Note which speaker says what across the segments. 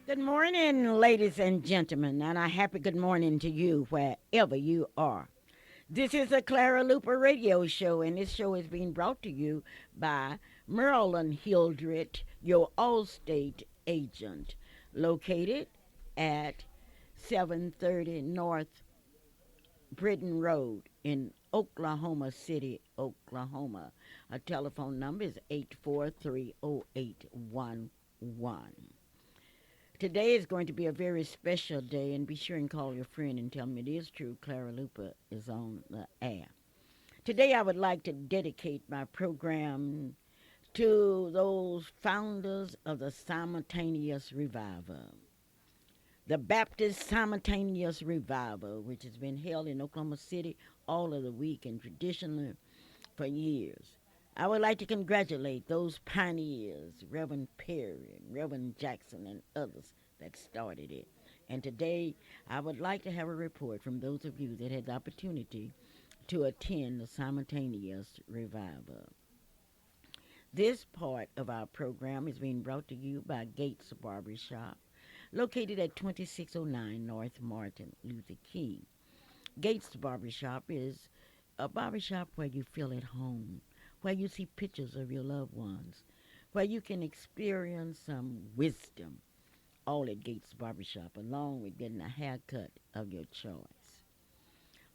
Speaker 1: Good morning, ladies and gentlemen, and a happy good morning to you wherever you are. This is a Clara Luper radio show, and this show is being brought to you by Marilyn Hildred, your Allstate agent, located at 730 North Britain Road in Oklahoma City, Oklahoma. Our telephone number is 8430811. Today is going to be a very special day, and be sure and call your friend and tell them it is true. Clara Luper is on the air. Today, I would like to dedicate my program to those founders of the Simultaneous Revival, the Baptist Simultaneous Revival, which has been held in Oklahoma City all of the week and traditionally for years. I would like to congratulate those pioneers, Reverend Perry, Reverend Jackson, and others that started it. And today, I would like to have a report from those of you that had the opportunity to attend the simultaneous revival. This part of our program is being brought to you by Gates Barbershop, located at 2609 North Martin Luther King. Gates Barbershop is a barbershop where you feel at home, where you see pictures of your loved ones, where you can experience some wisdom, all at Gates Barbershop, along with getting a haircut of your choice.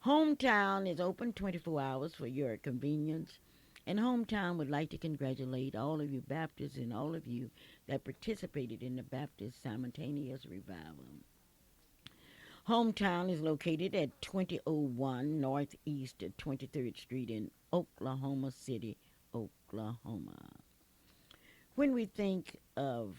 Speaker 1: Hometown is open 24 hours for your convenience, and Hometown would like to congratulate all of you Baptists and all of you that participated in the Baptist Simultaneous Revival. Hometown is located at 2001 Northeast 23rd Street in Oklahoma City, Oklahoma. When we think of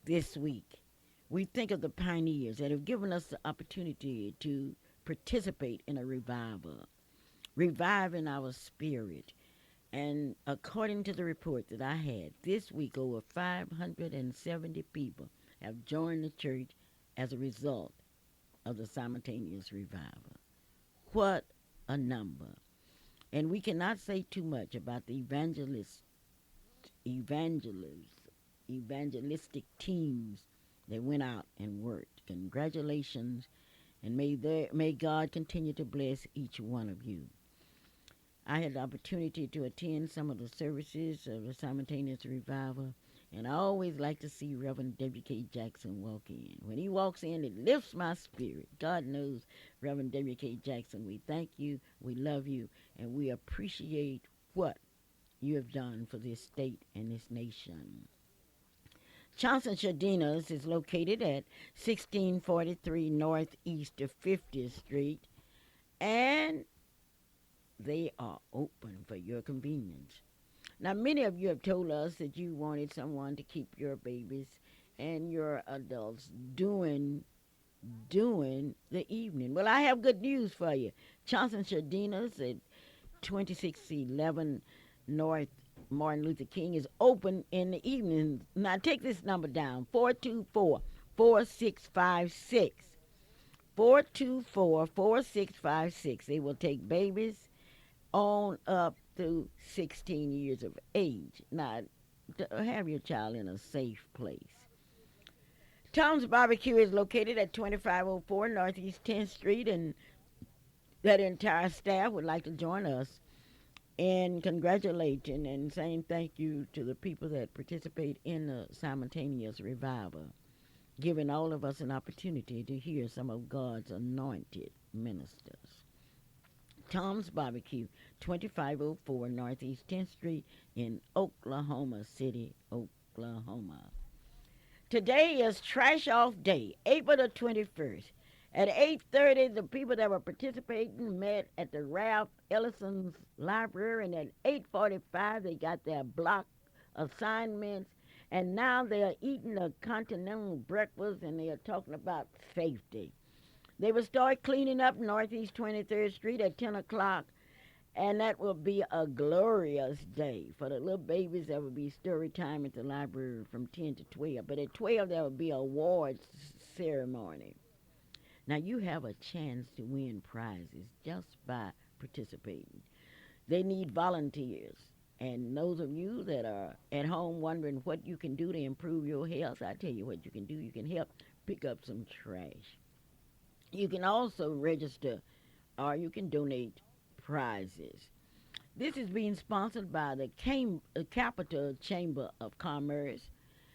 Speaker 1: this week, we think of the pioneers that have given us the opportunity to participate in a revival, reviving our spirit. And according to the report that I had, this week over 570 people have joined the church as a result of the simultaneous revival. What a number. And we cannot say too much about the evangelistic teams that went out and worked. Congratulations, and may God continue to bless each one of you. I had the opportunity to attend some of the services of the simultaneous revival, and I always like to see Reverend W.K. Jackson walk in. When he walks in, it lifts my spirit. God knows, Reverend W.K. Jackson, we thank you, we love you, and we appreciate what you have done for this state and this nation. Johnson Shadinas is located at 1643 Northeast 50th Street, and they are open for your convenience. Now, many of you have told us that you wanted someone to keep your babies and your adults during the evening. Well, I have good news for you. Johnson Shadinas at 2611 North Martin Luther King is open in the evening. Now, take this number down, 424-4656. 424-4656. They will take babies on up to 16 years of age. Now, have your child in a safe place. Tom's Barbecue is located at 2504 Northeast 10th Street, and that entire staff would like to join us in congratulating and saying thank you to the people that participate in the simultaneous revival, giving all of us an opportunity to hear some of God's anointed ministers. Tom's Barbecue, 2504 Northeast 10th Street in Oklahoma City, Oklahoma. Today is Trash Off Day, April the 21st. At 8:30, the people that were participating met at the Ralph Ellison's library, and at 8:45, they got their block assignments, and now they are eating a continental breakfast, and they are talking about safety. They will start cleaning up Northeast 23rd Street at 10 o'clock, and that will be a glorious day. For the little babies, there will be story time at the library from 10 to 12. But at 12, there will be an awards ceremony. Now, you have a chance to win prizes just by participating. They need volunteers. And those of you that are at home wondering what you can do to improve your health, I tell you what you can do. You can help pick up some trash. You can also register or you can donate prizes. This is being sponsored by the Capital Chamber of Commerce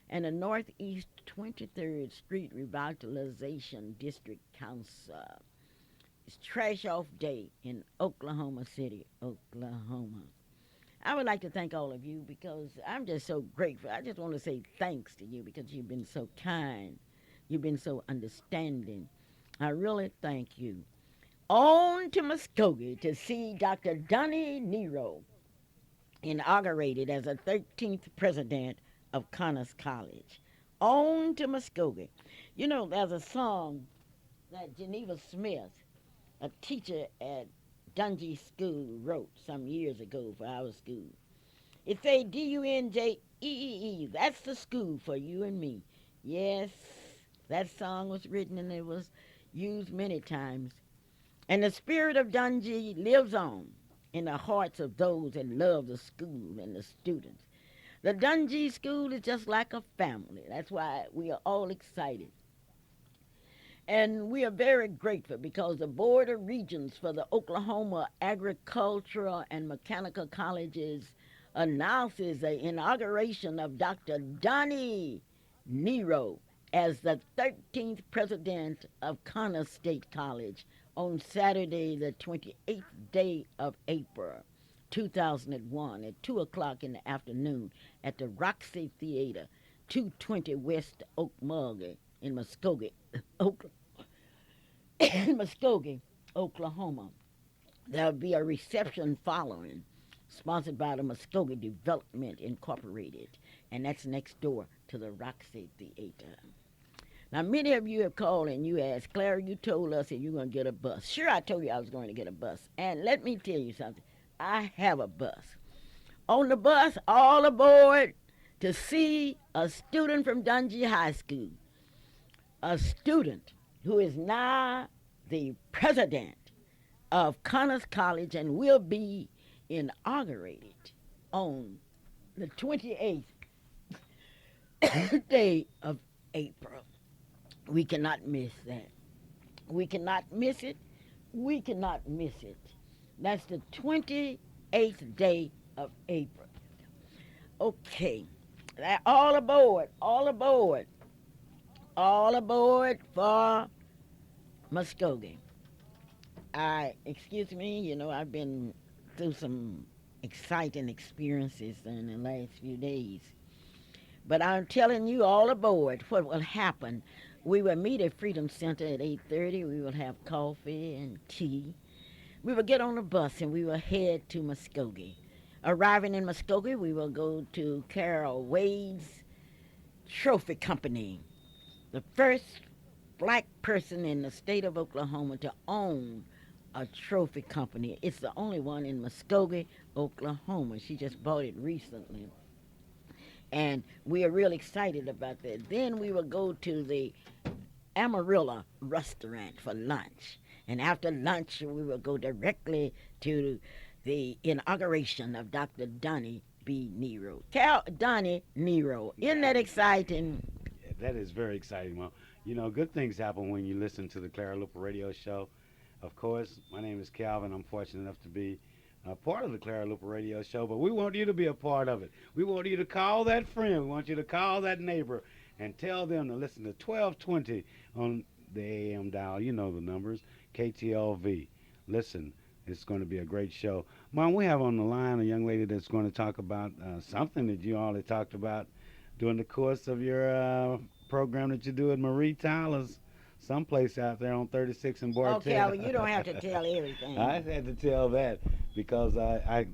Speaker 1: and the Northeast 23rd Street Revitalization District Council. It's Trash Off Day in Oklahoma City, Oklahoma. I would like to thank all of you because I'm just so grateful. I just want to say thanks to you because you've been so kind. You've been so understanding. I really thank you. On to Muskogee to see Dr. Donnie Nero inaugurated as the 13th president of Connors College. On to Muskogee. You know, there's a song that Geneva Smith, a teacher at Dungy School, wrote some years ago for our school. It say Dunjee. That's the school for you and me. Yes, that song was written and it was used many times. And the spirit of Dunjee lives on in the hearts of those that love the school and the students. The Dunjee School is just like a family. That's why we are all excited. And we are very grateful because the Board of Regents for the Oklahoma Agricultural and Mechanical Colleges announces the inauguration of Dr. Donnie Nero as the 13th president of Connors State College on Saturday, the 28th day of April, 2001, at 2 o'clock in the afternoon at the Roxy Theater, 220 West Okmulgee in Muskogee, Muskogee, Oklahoma. There'll be a reception following, sponsored by the Muskogee Development Incorporated, and that's next door to the Roxy Theater. Now, many of you have called and you asked, Clara, you told us that you're going to get a bus. Sure, I told you I was going to get a bus. And let me tell you something. I have a bus. On the bus, all aboard to see a student from Dungy High School, a student who is now the president of Connors College and will be inaugurated on the 28th day of April. We cannot miss that. We cannot miss it. We cannot miss it. That's the 28th day of April. Okay. All aboard, all aboard, all aboard for Muskogee. Excuse me, you know, I've been through some exciting experiences in the last few days. But I'm telling you all aboard what will happen. We will meet at Freedom Center at 8:30. We will have coffee and tea. We will get on a bus and we will head to Muskogee. Arriving in Muskogee, we will go to Carol Wade's Trophy Company, the first black person in the state of Oklahoma to own a trophy company. It's the only one in Muskogee, Oklahoma. She just bought it recently. And we are real excited about that. Then we will go to the Amarillo restaurant for lunch. And after lunch, we will go directly to the inauguration of Dr. Donnie B. Nero. Donnie Nero. Isn't that exciting?
Speaker 2: Yeah, that is very exciting, Mom. You know, good things happen when you listen to the Clara Luper radio show. Of course, my name is Calvin. I'm fortunate enough to be a part of the Clara Luper radio show, but we want you to be a part of it. We want you to call that friend. We want you to call that neighbor and tell them to listen to 1220 on the AM dial. You know the numbers, KTLV. Listen, it's going to be a great show. Mom, we have on the line a young lady that's going to talk about something that you all had talked about during the course of your program that you do at Marie Tyler's someplace out there on 36 and
Speaker 1: Okay,
Speaker 2: Bartell.
Speaker 1: well, you don't have to tell
Speaker 2: I
Speaker 1: everything.
Speaker 2: had to tell that because I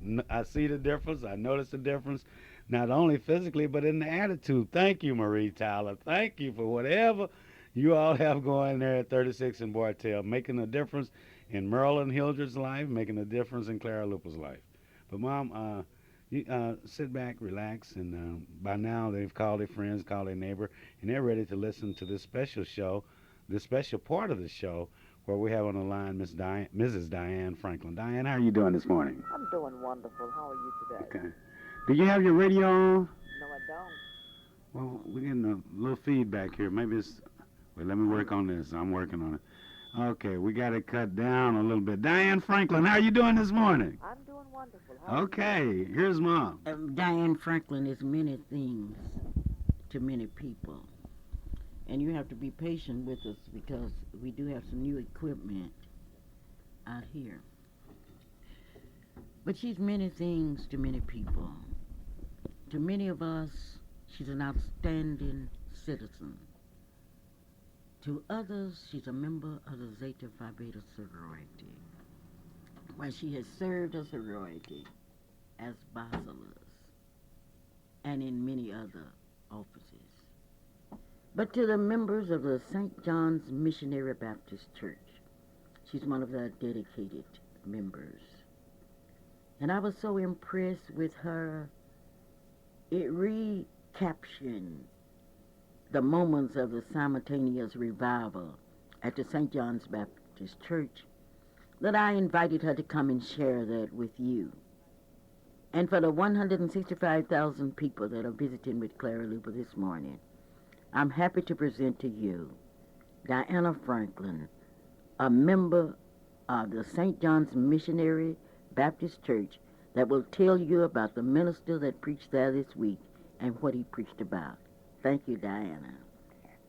Speaker 2: see the difference. I notice the difference, not only physically, but in the attitude. Thank you, Marie Tyler. Thank you for whatever you all have going there at 36 and Bartell, making a difference in Merle and Hildred's life, making a difference in Clara Luper's life. But, Mom, you sit back, relax, and by now they've called their friends, called their neighbor, and they're ready to listen to this special show, this special part of the show where we have on the line Mrs. Diane Franklin. Diane, how are you doing this morning?
Speaker 3: I'm doing wonderful. How are you today?
Speaker 2: Okay. Do you have your radio on?
Speaker 1: No, I don't.
Speaker 2: Well, we're getting a little feedback here. Maybe it's. Wait, let me work on this. I'm working on it. Okay, we got it cut down a little bit. Diane Franklin, how you doing this morning?
Speaker 3: I'm doing wonderful. How are you?
Speaker 2: Okay, here's Mom.
Speaker 1: Diane Franklin is many things to many people. And you have to be patient with us because we do have some new equipment out here. But she's many things to many people. To many of us, she's an outstanding citizen. To others, she's a member of the Zeta Phi Beta sorority, where she has served her sorority as bachelor's and in many other offices. But to the members of the St. John's Missionary Baptist Church, she's one of the dedicated members. And I was so impressed with her, it recaptured the moments of the simultaneous revival at the St. John's Baptist Church that I invited her to come and share that with you. And for the 165,000 people that are visiting with Clara Luper this morning, I'm happy to present to you Diana Franklin, a member of the St. John's Missionary Baptist Church, that will tell you about the minister that preached there this week and what he preached about. Thank you, Diana.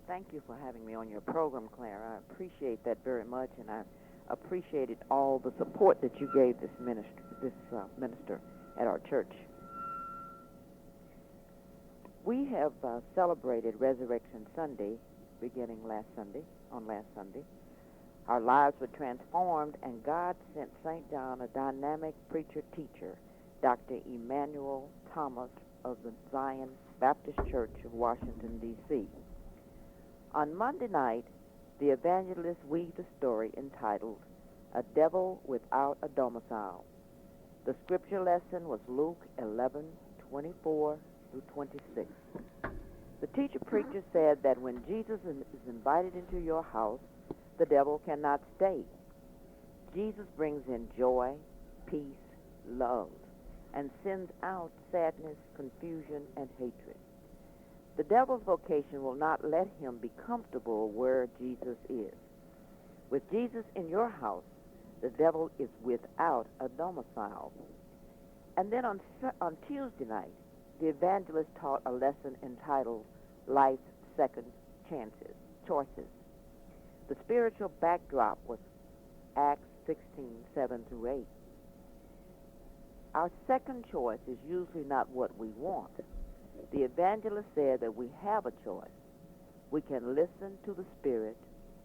Speaker 3: Thank you for having me on your program, Clara. I appreciate that very much, and I appreciated all the support that you gave this minister at our church. We have celebrated Resurrection Sunday, beginning on last Sunday. Our lives were transformed, and God sent St. John a dynamic preacher-teacher, Dr. Emmanuel Thomas of the Zion Baptist Church of Washington, D.C. On Monday night, the evangelist weaved a story entitled, A Devil Without a Domicile. The scripture lesson was Luke 11:24 through 26. The teacher preacher said that when Jesus is invited into your house, the devil cannot stay. Jesus brings in joy, peace, love, and sends out sadness, confusion, and hatred. The devil's vocation will not let him be comfortable where Jesus is. With Jesus in your house, the devil is without a domicile. And then on Tuesday night, the evangelist taught a lesson entitled Life's Second Choices. The spiritual backdrop was Acts 16:7 through 8. Our second choice is usually not what we want. The evangelist said that we have a choice. We can listen to the Spirit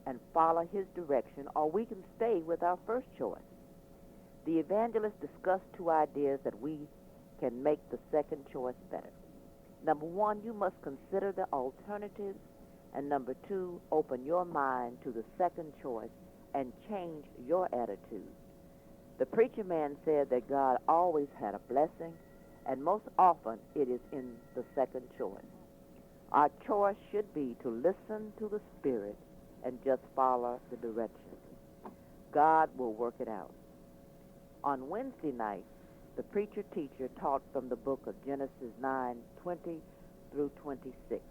Speaker 3: and follow his direction, or we can stay with our first choice. The evangelist discussed two ideas that we can make the second choice better. Number one, you must consider the alternatives. And number two, open your mind to the second choice and change your attitude. The preacher man said that God always had a blessing, and most often it is in the second choice. Our choice should be to listen to the Spirit and just follow the directions. God will work it out. On Wednesday night, the preacher-teacher taught from the book of Genesis 9:20 through 26.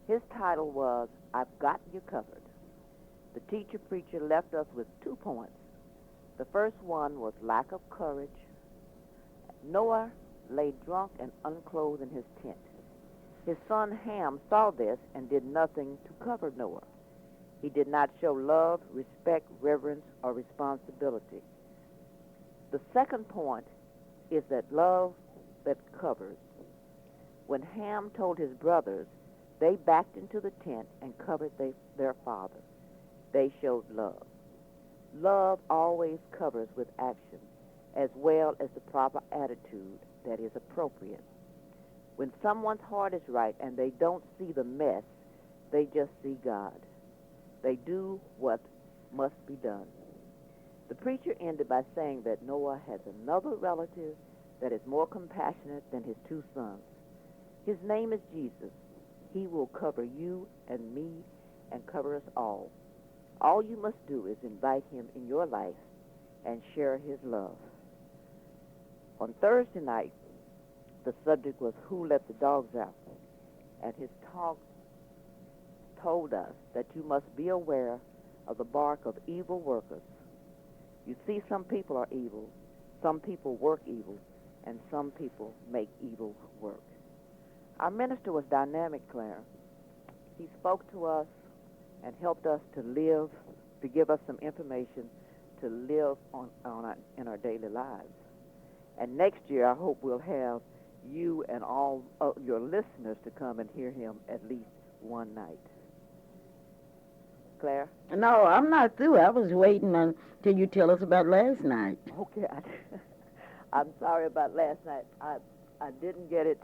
Speaker 3: His title was, I've Got You Covered. The teacher-preacher left us with 2 points. The first one was lack of courage. Noah lay drunk and unclothed in his tent. His son Ham saw this and did nothing to cover Noah. He did not show love, respect, reverence, or responsibility. The second point is that love that covers. When Ham told his brothers, they backed into the tent and covered their father. They showed love. Love always covers with action, as well as the proper attitude that is appropriate. When someone's heart is right and they don't see the mess, they just see God. They do what must be done. The preacher ended by saying that Noah has another relative that is more compassionate than his 2 sons. His name is Jesus. He will cover you and me and cover us all. All you must do is invite him in your life and share his love. On Thursday night, The subject was Who Let the Dogs Out? And his talk told us that you must be aware of the bark of evil workers. You see, some people are evil, some people work evil, and some people make evil work. Our minister was dynamic, Clara. He spoke to us and helped us to live, to give us some information to live in our daily lives. And next year, I hope we'll have you and all your listeners to come and hear him at least one night. Claire?
Speaker 1: No, I'm not through. I was waiting until you tell us about last night.
Speaker 3: Okay. I'm sorry about last night. I didn't get it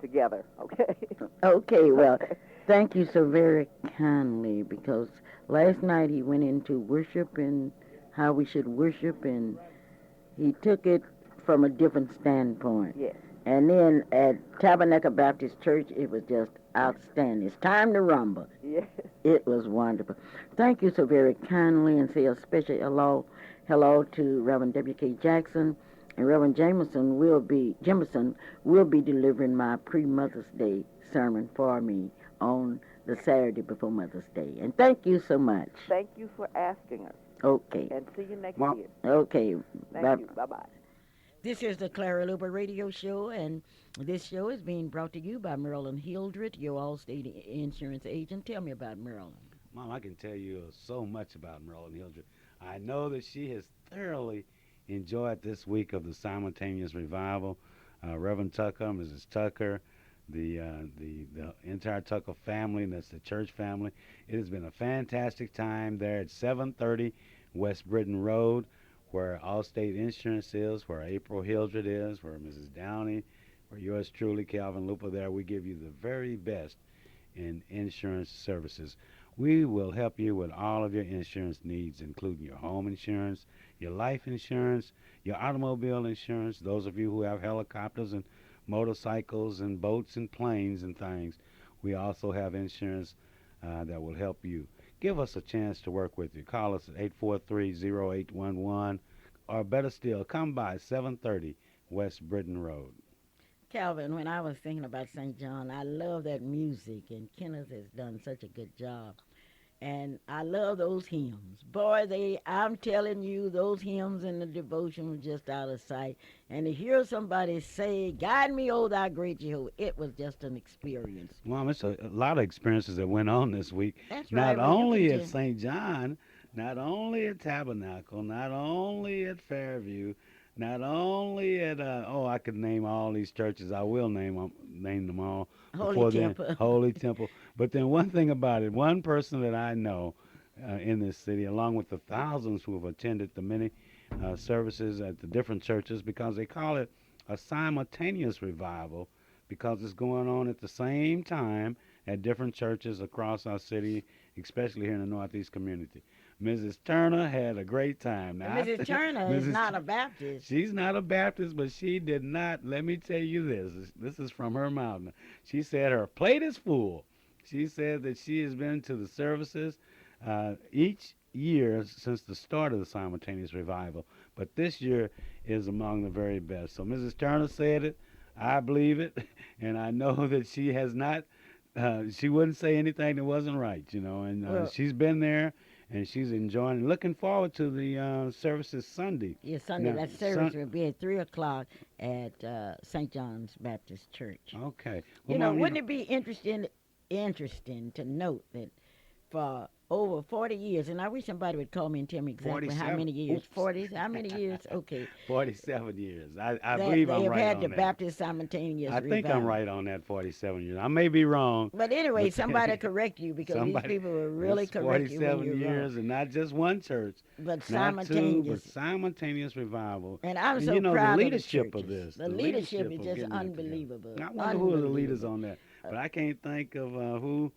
Speaker 3: together, okay?
Speaker 1: Okay, well,
Speaker 3: Okay.
Speaker 1: thank you so very kindly, because last night he went into worship and how we should worship, and he took it from a different standpoint.
Speaker 3: Yes.
Speaker 1: And then at Tabernacle Baptist Church, it was just outstanding. It's time to rumble.
Speaker 3: Yes.
Speaker 1: It was wonderful. Thank you so very kindly, and say a special hello to Reverend W.K. Jackson, and Reverend Jameson will be delivering my pre-Mother's Day sermon for me on the Saturday before Mother's Day. And thank you so much.
Speaker 3: Thank you for asking us.
Speaker 1: Okay.
Speaker 3: And see you next
Speaker 2: Well,
Speaker 3: year.
Speaker 1: Okay.
Speaker 3: Thank you. Bye-bye.
Speaker 1: This is the Clara Luper Radio Show, and this show is being brought to you by Marilyn Hildred, your Allstate insurance agent. Tell me about Marilyn.
Speaker 2: Mom, I can tell you so much about Marilyn Hildred. I know that she has thoroughly enjoyed this week of the simultaneous revival. Reverend Tucker, Mrs. Tucker, the entire Tucker family, and that's the church family. It has been a fantastic time there at 730 West Britain Road, where Allstate Insurance is, where April Hildred is, where Mrs. Downey, where yours truly, Calvin Luper, there. We give you the very best in insurance services. We will help you with all of your insurance needs, including your home insurance, your life insurance, your automobile insurance, those of you who have helicopters and motorcycles and boats and planes and things. We also have insurance that will help you. Give us a chance to work with you. Call us at 843-0811, or better still, come by 730 West Britain Road.
Speaker 1: Calvin, when I was thinking about St. John, I love that music, and Kenneth has done such a good job. And I love those hymns. Boy, I'm telling you, those hymns and the devotion were just out of sight. And to hear somebody say, "Guide me, O thou great Jehovah," it was just an experience.
Speaker 2: Mom, it's a lot of experiences that went on this week.
Speaker 1: That's right.
Speaker 2: Not only at St. John, not only at Tabernacle, not only at Fairview, not only at I could name all these churches. I will name them all.
Speaker 1: Holy Temple.
Speaker 2: Holy Temple. But then one thing about it, one person that I know in this city, along with the thousands who have attended the many services at the different churches, because they call it a simultaneous revival, because it's going on at the same time at different churches across our city, especially here in the Northeast community. Mrs. Turner had a great time. Now,
Speaker 1: Mrs. Turner is
Speaker 2: Mrs.
Speaker 1: not a Baptist.
Speaker 2: She's not a Baptist, but she did not. Let me tell you this. This is from her mouth. She said her plate is full. She said that she has been to the services each year since the start of the simultaneous revival, but this year is among the very best. So Mrs. Turner said it. I believe it, and I know that she has not. She wouldn't say anything that wasn't right, And
Speaker 1: Well,
Speaker 2: she's been there, and she's enjoying. Looking forward to the services Sunday.
Speaker 1: yeah, Sunday.
Speaker 2: Now,
Speaker 1: That service will be at 3 o'clock at St. John's Baptist Church.
Speaker 2: Okay.
Speaker 1: You
Speaker 2: Well,
Speaker 1: know,
Speaker 2: Mom,
Speaker 1: wouldn't it be interesting to note that for over 40 years, and I wish somebody would call me and tell me exactly how
Speaker 2: 47.
Speaker 1: many years.
Speaker 2: Oops.
Speaker 1: 40? How many years? Okay.
Speaker 2: 47 years. I
Speaker 1: That
Speaker 2: believe
Speaker 1: they
Speaker 2: I'm
Speaker 1: have
Speaker 2: right
Speaker 1: had
Speaker 2: on
Speaker 1: the
Speaker 2: that.
Speaker 1: Baptist simultaneous
Speaker 2: I think
Speaker 1: revival.
Speaker 2: I'm right on that 47 years. I may be wrong.
Speaker 1: But anyway,
Speaker 2: But-
Speaker 1: somebody correct you, because these people will really
Speaker 2: it's
Speaker 1: correct you when
Speaker 2: 47
Speaker 1: you're
Speaker 2: years,
Speaker 1: wrong.
Speaker 2: and not just one church,
Speaker 1: But
Speaker 2: not two, but
Speaker 1: simultaneous.
Speaker 2: simultaneous revival.
Speaker 1: And I'm
Speaker 2: And
Speaker 1: so
Speaker 2: you know,
Speaker 1: proud
Speaker 2: the
Speaker 1: of the
Speaker 2: leadership of
Speaker 1: churches.
Speaker 2: this.
Speaker 1: The
Speaker 2: the
Speaker 1: leadership is
Speaker 2: of
Speaker 1: just
Speaker 2: getting that together.
Speaker 1: unbelievable.
Speaker 2: I wonder who are the leaders
Speaker 1: Unbelievable.
Speaker 2: on that. But I can't think of who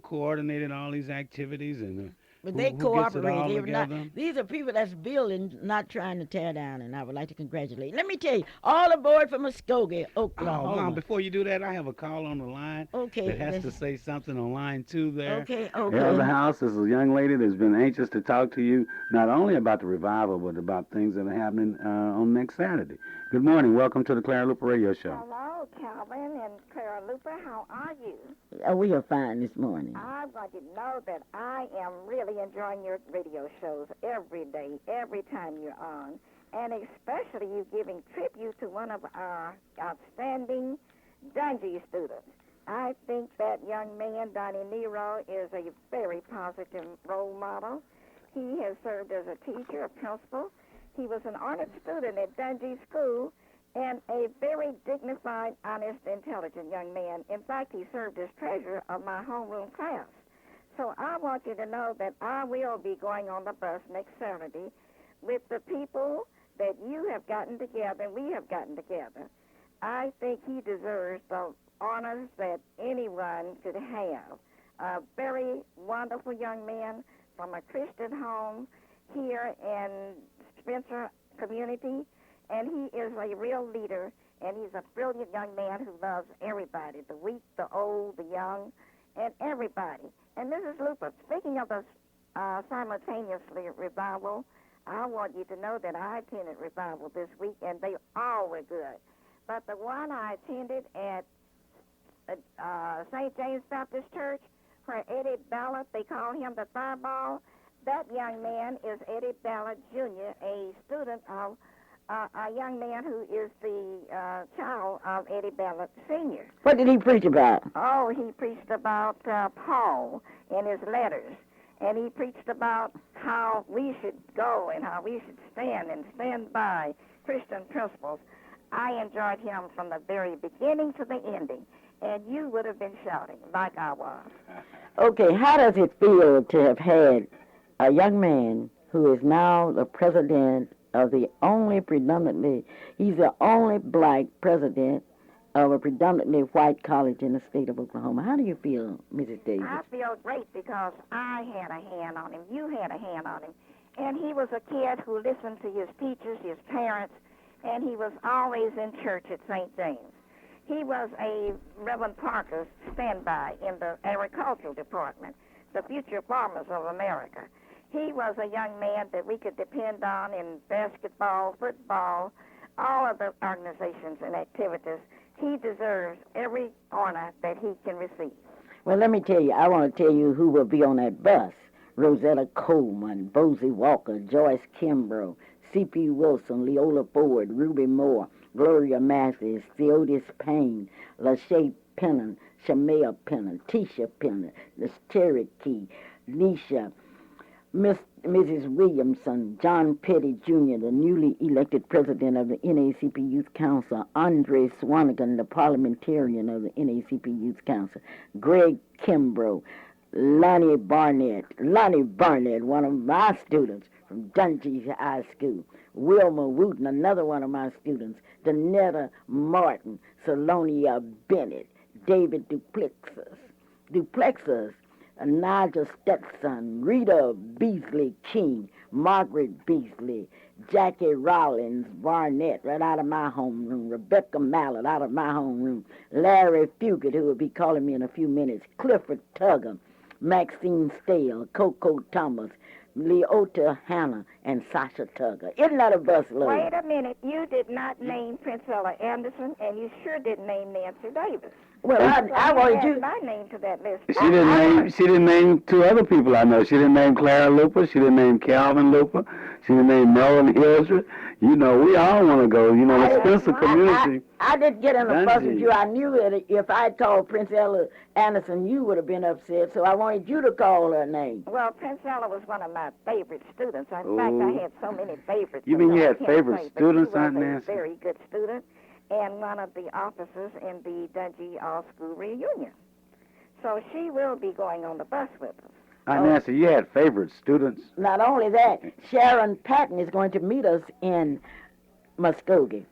Speaker 2: coordinated all these activities, and
Speaker 1: But they
Speaker 2: who gets it
Speaker 1: cooperate.
Speaker 2: all
Speaker 1: They're not.
Speaker 2: together.
Speaker 1: These are people that's building, not trying to tear down. And I would like to congratulate. Let me tell you, all aboard from Muskogee,
Speaker 2: Oh, Mom,
Speaker 1: Oklahoma.
Speaker 2: before you do that, I have a call on the line that
Speaker 1: Okay,
Speaker 2: has
Speaker 1: let's.
Speaker 2: to say something on line 2 there.
Speaker 1: Okay,
Speaker 2: Yeah, the
Speaker 1: okay.
Speaker 2: house is a young lady that's been anxious to talk to you, not only about the revival, but about things that are happening on next Saturday. Good morning. Welcome to the Clara Luper Radio Show.
Speaker 4: Hello, Calvin and Clara Luper. How are you?
Speaker 1: We are fine this morning.
Speaker 4: I want you to know that I am really enjoying your radio shows every day, every time you're on, and especially you giving tribute to one of our outstanding Dungy students. I think that young man, Donnie Nero, is a very positive role model. He has served as a teacher, a principal. He was an honored student at Dungy School and a very dignified, honest, intelligent young man. In fact, he served as treasurer of my homeroom class. So I want you to know that I will be going on the bus next Saturday with the people that you have gotten together and we have gotten together. I think he deserves the honors that anyone could have. A very wonderful young man from a Christian home here in Spencer community, and he is a real leader, and he's a brilliant young man who loves everybody, the weak, the old, the young, and everybody. And Mrs. Luper, speaking of the simultaneously revival, I want you to know that I attended revival this week, and they all were good. But the one I attended at St. James Baptist Church, where Eddie Ballard, they call him the Fireball, that young man is Eddie Ballard Jr., a student of a young man who is the child of Eddie Ballard Sr.
Speaker 1: What did he preach about?
Speaker 4: Oh, he preached about Paul in his letters, and he preached about how we should go and how we should stand by Christian principles. I enjoyed him from the very beginning to the ending, and you would have been shouting like I was.
Speaker 1: Okay, how does it feel to have had a young man who is now the president of the only predominantly, he's the only black president of a predominantly white college in the state of Oklahoma. How do you feel, Mrs. Davis?
Speaker 4: I feel great because I had a hand on him. You had a hand on him. And he was a kid who listened to his teachers, his parents, and he was always in church at St. James. He was a Reverend Parker's standby in the agricultural department, the future farmers of America. He was a young man that we could depend on in basketball, football, all of the organizations and activities. He deserves every honor that he can receive.
Speaker 1: Well, let me tell you, I want to tell you who will be on that bus. Rosetta Coleman, Bosie Walker, Joyce Kimbrough, C.P. Wilson, Leola Ford, Ruby Moore, Gloria Massey, Theodis Payne, Lachey Pennon, Shamea Pennon, Tisha Pennon, the Cherokee, Nisha, Mrs. Williamson, John Petty Jr., the newly elected president of the NACP Youth Council, Andre Swanigan, the parliamentarian of the NACP Youth Council, Greg Kimbrough, Lonnie Barnett, one of my students from Dungy High School, Wilma Wooten, another one of my students, Danetta Martin, Salonia Bennett, David Duplexus, Nigel Stetson, Rita Beasley King, Margaret Beasley, Jackie Rollins Barnett, right out of my homeroom, Rebecca Mallett out of my homeroom, Larry Fugit, who will be calling me in a few minutes, Clifford Tugger, Maxine Stale, Coco Thomas, Leota Hannah, and Sasha Tugger. Isn't that a bus load?
Speaker 4: Wait a minute. You did not name Princella Anderson, and you sure didn't name Nancy Davis.
Speaker 1: Well, I wanted you.
Speaker 4: My name to that list.
Speaker 2: She didn't name two other people I know. She didn't name Clara Luper. She didn't name Calvin Luper. She didn't name Melvin Hildred. You know, we all want to go. You know, the Spencer community.
Speaker 1: I didn't get in a fuss with
Speaker 2: Dungy.
Speaker 1: you. I knew that if I had called Prince Ella Anderson, you would have been upset, so I wanted you to call her name.
Speaker 4: Well, Princella was one of my favorite students. In fact, I had so many favorites.
Speaker 2: You mean you had
Speaker 4: I can't
Speaker 2: favorite
Speaker 4: say, but
Speaker 2: students,
Speaker 4: she was
Speaker 2: Aunt
Speaker 4: a
Speaker 2: Nancy?
Speaker 4: very good student and one of the officers in the Dungy All-School Reunion. So she will be going on the bus with us.
Speaker 2: Aunt Nancy, you had favorite students.
Speaker 1: Not only that, Sharon Patton is going to meet us in Muskogee.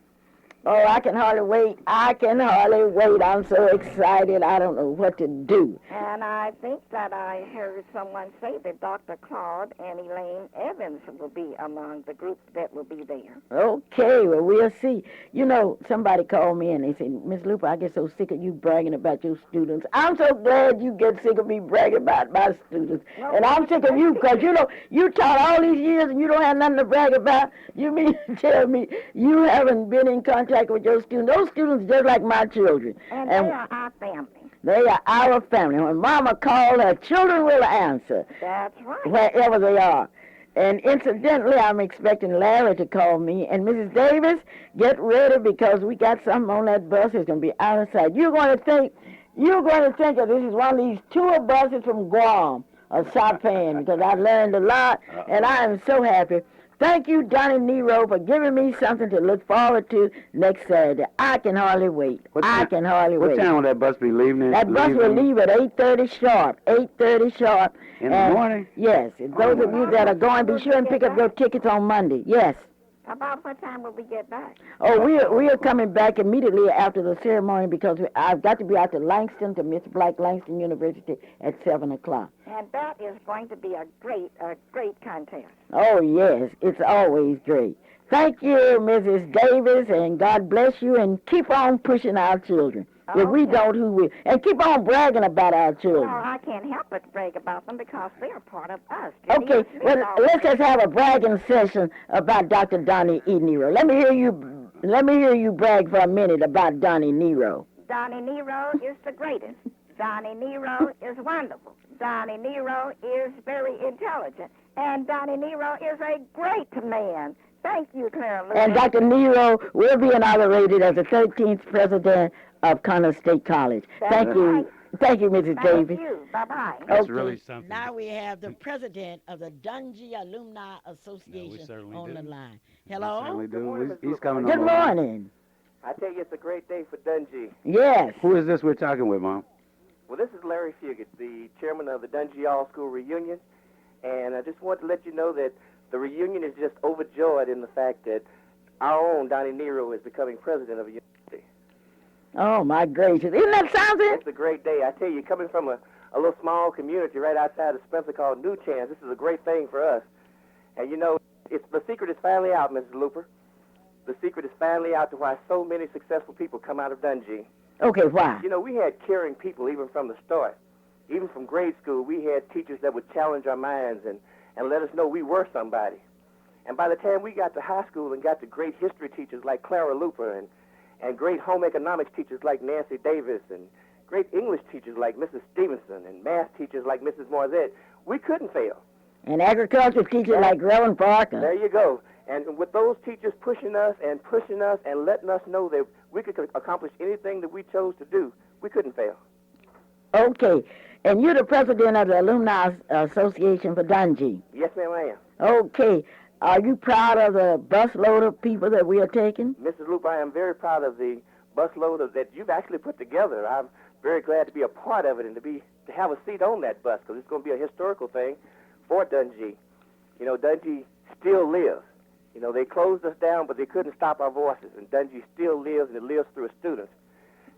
Speaker 1: Oh, I can hardly wait. I can hardly wait. I'm so excited. I don't know what to do.
Speaker 4: And I think that I heard someone say that Dr. Claude and Elaine Evans will be among the group that will be there.
Speaker 1: Okay, well, we'll see. You know, somebody called me and they said, Miss Luper, I get so sick of you bragging about your students. I'm so glad you get sick of me bragging about my students.
Speaker 4: Well,
Speaker 1: And I'm sick of you because, you know, you taught all these years and you don't have nothing to brag about. You mean to tell me you haven't been in contact with your students? Those students just like my children.
Speaker 4: And they are our family.
Speaker 1: They are our family. When Mama called, her children will answer.
Speaker 4: That's right.
Speaker 1: Wherever they are. And incidentally, I'm expecting Larry to call me. And Mrs. Davis, get ready because we got something on that bus. It's going to be out of sight. You're going to think that this is one of these tour buses from Guam or Saipan because I learned a lot, and I am so happy. Thank you, Donnie Nero, for giving me something to look forward to next Saturday. I can hardly wait. I can hardly wait.
Speaker 2: What time will that bus be leaving?
Speaker 1: That bus will leave at 8:30 sharp. 8:30 sharp.
Speaker 2: In the morning?
Speaker 1: Yes. Those of you that are going, be sure and pick up your tickets on Monday. Yes.
Speaker 4: About what time will we get back?
Speaker 1: Oh, we are coming back immediately after the ceremony because I've got to be out to Langston, to Miss Black Langston University at 7 o'clock.
Speaker 4: And that is going to be a great contest.
Speaker 1: Oh, yes. It's always great. Thank you, Mrs. Davis, and God bless you, and keep on pushing our children.
Speaker 4: Okay.
Speaker 1: If we don't, who will? And keep on bragging about our children.
Speaker 4: Well, I can't help but brag about them because they're part of us.
Speaker 1: Okay, well, let's just have a bragging session about Dr. Donnie E. Nero. Let me hear you brag for a minute about Donnie Nero.
Speaker 4: Donnie Nero is the greatest. Donnie Nero is wonderful. Donnie Nero is very intelligent. And Donnie Nero is a great man. Thank you, Clara.
Speaker 1: And Dr. Nero will be inaugurated as the 13th president of Connell State College. Thank you.
Speaker 4: Right.
Speaker 1: Thank you, Mrs. Davis.
Speaker 4: Thank you. Bye-bye.
Speaker 2: That's
Speaker 1: Okay.
Speaker 2: really something.
Speaker 1: Now we have the president of the Dungy Alumni Association
Speaker 2: certainly
Speaker 1: on
Speaker 2: do.
Speaker 1: the line.
Speaker 2: We
Speaker 1: Hello?
Speaker 2: certainly do.
Speaker 5: morning, Mr.
Speaker 2: He's coming
Speaker 1: Good
Speaker 2: on the line.
Speaker 1: morning.
Speaker 5: I tell you, it's a great day for Dungy.
Speaker 1: Yes.
Speaker 2: Who is this we're talking with, Mom?
Speaker 5: Well, this is Larry Fugit, the chairman of the Dungy All-School Reunion, and I just want to let you know that the reunion is just overjoyed in the fact that our own Donnie Nero is becoming president of a university.
Speaker 1: Oh, my gracious. Isn't that something?
Speaker 5: It's a great day. I tell you, coming from a little small community right outside of Spencer called New Chance, this is a great thing for us. And, you know, the secret is finally out, Mrs. Luper. The secret is finally out to why so many successful people come out of Dungy.
Speaker 1: Okay, why?
Speaker 5: You know, we had caring people even from the start. Even from grade school, we had teachers that would challenge our minds and let us know we were somebody. And by the time we got to high school and got to great history teachers like Clara Luper and great home economics teachers like Nancy Davis and great English teachers like Mrs. Stevenson and math teachers like Mrs. Morzette, we couldn't fail.
Speaker 1: And agriculture teacher like Reverend Parker.
Speaker 5: There you go. And with those teachers pushing us and letting us know that we could accomplish anything that we chose to do, we couldn't fail.
Speaker 1: Okay. And you're the president of the Alumni Association for Dungy.
Speaker 5: Yes, ma'am, I am.
Speaker 1: Okay. Are you proud of the busload of people that we are taking?
Speaker 5: Mrs. Lupe, I am very proud of the busload that you've actually put together. I'm very glad to be a part of it and to have a seat on that bus because it's going to be a historical thing for Dungy. You know, Dungy still lives. You know, they closed us down, but they couldn't stop our voices, and Dungy still lives, and it lives through its students.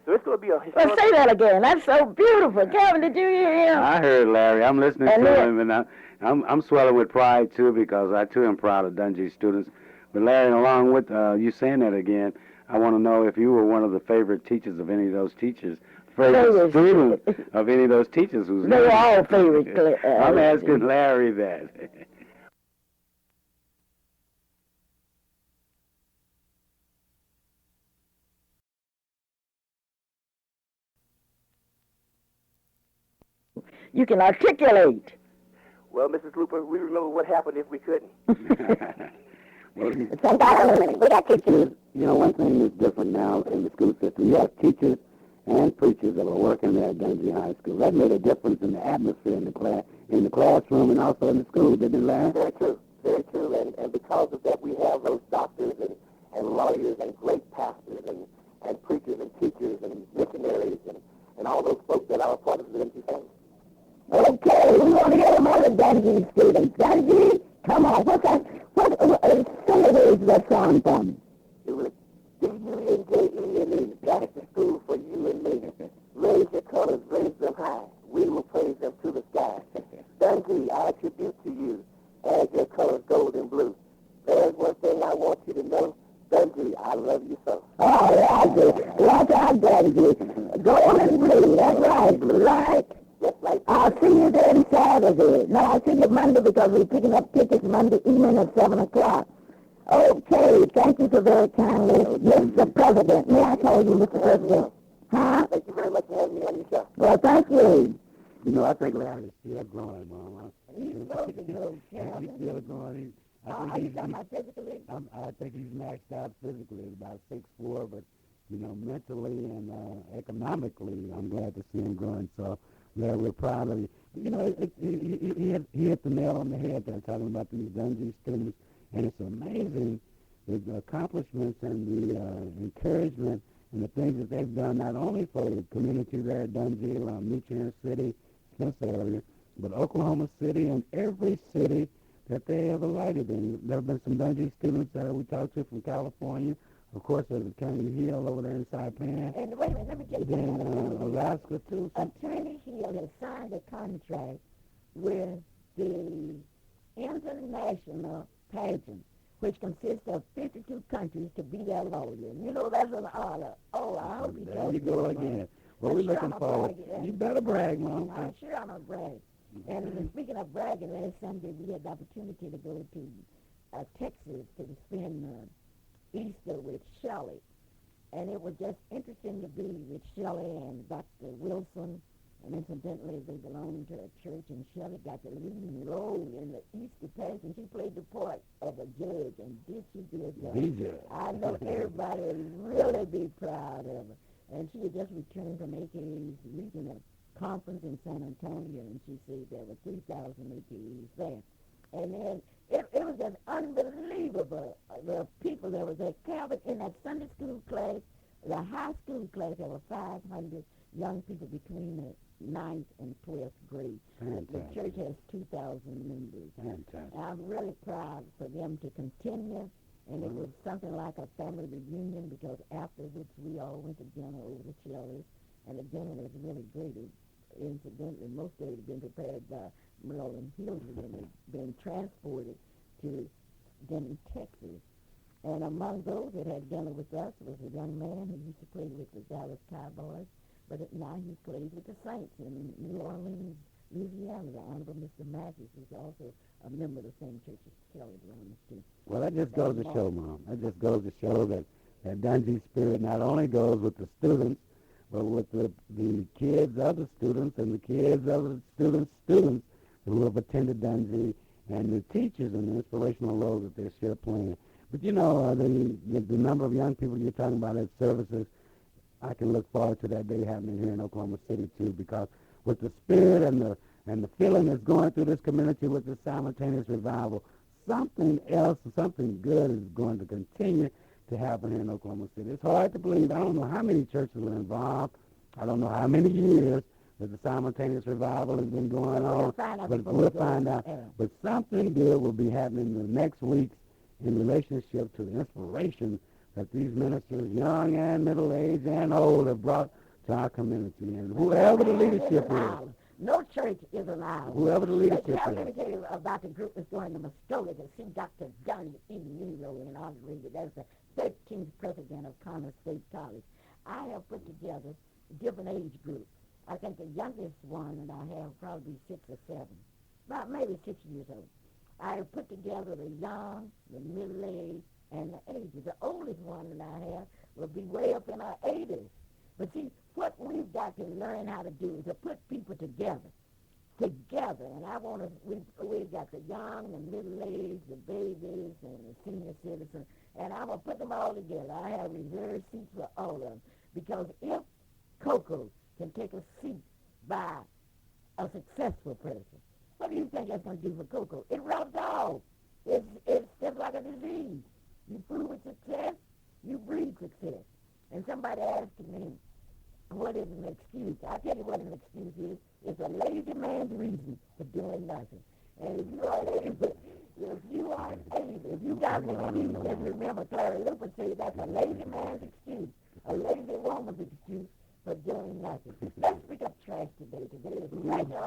Speaker 5: So it's going to be a historical...
Speaker 1: Well, say that again. That's so beautiful. Calvin, did you hear him?
Speaker 2: I heard Larry. I'm listening
Speaker 1: And
Speaker 2: to
Speaker 1: then-
Speaker 2: him, and I'm swelling with pride, too, because I, too, am proud of Dungy students. But, Larry, along with you saying that again, I want to know if you were one of the favorite teachers of any of those teachers, favorite students of any of those teachers whose
Speaker 1: They were
Speaker 2: names-
Speaker 1: all favorite.
Speaker 2: I'm asking Larry that.
Speaker 1: You can articulate.
Speaker 5: Well, Mrs. Luper, we remember what happened if we couldn't.
Speaker 2: Well,
Speaker 1: We got teachers.
Speaker 6: You know, one thing that's different now in the school system, you have teachers and preachers that are working there at Dungy High School. That made a difference in the atmosphere in the classroom and also in the school, didn't it, Larry?
Speaker 7: Very true, very true. And because of that, we have those doctors and lawyers and great pastors and preachers and teachers and missionaries and all those folks that are a part of the Dungy family.
Speaker 1: Okay, we want to hear more of Dungy students. Dungy, come on. What's that? Sing the words of that song for me.
Speaker 7: Do you That's the school for you and me. Raise your colors, raise them high. We will praise them to the sky. Dundee, I attribute to you as your colors gold and blue. There's one thing I want you to know. Dundee, I love you so. Oh, yeah, I do. Like I Dundee. Go on and blue. That's right. Right. Just like I'll see you then Saturday. No, I'll see you Monday because we're picking up tickets Monday evening at 7 o'clock. Okay, thank you so very kindly, Mr. President. May I call you Mr. President? Huh? Thank you very much for having me on your show. Well, thank you.
Speaker 6: You know, I think Larry's still growing, Mama.
Speaker 7: He's supposed to go,
Speaker 6: He's still growing.
Speaker 7: Are you talking about physically?
Speaker 6: I think he's maxed out physically, about 6'4", but, you know, mentally and economically, I'm glad to see him growing. So, Larry, we're proud of you. You know, he hit the nail on the head there, talking about these Dundee students, and it's amazing the accomplishments and the encouragement and the things that they've done, not only for the community there at Dundee, Meacham City, Spencer area, but Oklahoma City and every city that they have alighted in. There have been some Dundee students that we talked to from California. Of course, there's Attorney Hill over there in Saipan.
Speaker 7: And wait a minute, let me get
Speaker 6: Then Alaska, too.
Speaker 7: Attorney Hill has signed a contract with the International Pageant, which consists of 52 countries to be their lawyer. You know, that's an honor. Oh, I hope he does.
Speaker 6: There you go again. Well, we're looking forward. You better brag, Mom.
Speaker 7: I'm sure I'm a brag. And speaking of bragging, last Sunday we had the opportunity to go to Texas to spend Easter with Shelley. And it was just interesting to be with Shelley and Dr. Wilson. And incidentally, they belong to a church, and Shelley got the leading role in the Easter pageant. She played the part of a judge, and did she do a job? I know everybody would really be proud of her. And she had just returned from AKA's regional conference in San Antonio, and she said there were 3,000 AKAs there. And then it was just unbelievable. The people that was at Calvin in that Sunday school class, the high school class, there were 500 young people between the 9th and 12th grade.
Speaker 6: Fantastic.
Speaker 7: The church has 2,000 members.
Speaker 6: Fantastic.
Speaker 7: I'm really proud for them to continue, and it was something like a family reunion because afterwards we all went to dinner over the Shelley's, and the dinner was really great. Incidentally, most of it had been prepared by Merlin Hills and had been transported to Denton, Texas. And among those that had dinner with us was a young man who used to play with the Dallas Cowboys, but now he plays with the Saints in New Orleans, Louisiana. The Honorable Mr. Matthews is also a member of the same church as Shelley belongs to.
Speaker 6: Well, that just goes to show, Mom. That just goes to show that Dundee spirit not only goes with the students, but with the kids of the students and the kids of the students who have attended Dundee, and the teachers and the inspirational roles that they're still playing. But, you know, the number of young people you're talking about at services, I can look forward to that day happening here in Oklahoma City, too, because with the spirit and the feeling that's going through this community with this simultaneous revival, something else, something good is going to continue to happen here in Oklahoma City. It's hard to believe. I don't know how many churches were involved. I don't know how many years that the simultaneous revival has been going on. But we'll find out. But something good will be happening in the next weeks in relationship to the inspiration that these ministers, young and middle-aged and old, have brought to our community. And whoever the leadership is.
Speaker 7: No church is allowed.
Speaker 6: Whoever the leadership is.
Speaker 7: Let me tell you about the group that's going to Muskogee to see Dr. John E. Nero inaugurated as the 13th president of Connor State College. I have put together different age groups. I think the youngest one that I have probably 6 or 7, about maybe 6 years old. I have put together the young, the middle-aged, and the ages. The oldest one that I have will be way up in our 80s. But see, what we've got to learn how to do is to put people together. And I want to, we've got the young, the middle-aged, the babies, and the senior citizens, and I'm going to put them all together. I have reserved seats for all of them, because if Coco can take a seat by a successful person, what do you think that's going to do for Coco? It rubs off. It's just like a disease. You prove with success, you breed success. And somebody asked me, what is an excuse? I'll tell you what an excuse is. It's a lazy man's reason for doing nothing. And if you are able, if you got an excuse, and remember Clara Luper said that's a lazy man's excuse. A lazy woman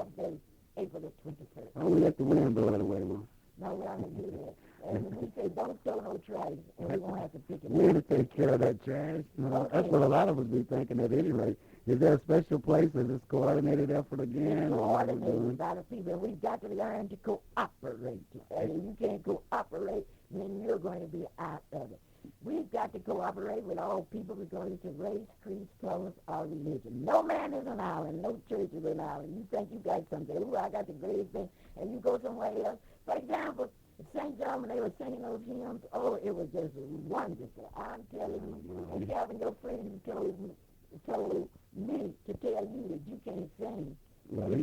Speaker 7: off day, April the 21st.
Speaker 6: Oh, we let the wind blow it away, Mom.
Speaker 7: No, we're not going to do that. And we say, don't throw no trash, and we won't have to pick it up.
Speaker 6: We're to take care of that trash. You know, that's what a lot of us be thinking at any rate. Is there a special place? Is this coordinated effort again? Or what are we doing?
Speaker 7: By the people, we've got to learn to cooperate. And if you can't cooperate, then you're going to be out of it. We've got to cooperate with all people regardless of race, creed, color, or religion. No man is an island. No church is an island. You think you got something. Ooh, I got the greatest thing. And you go somewhere else. For example, St. John, when they were singing those hymns, oh, it was just wonderful. I'm telling you. And Calvin, your friend, told me to tell you that you can't sing.
Speaker 6: Well,
Speaker 7: Led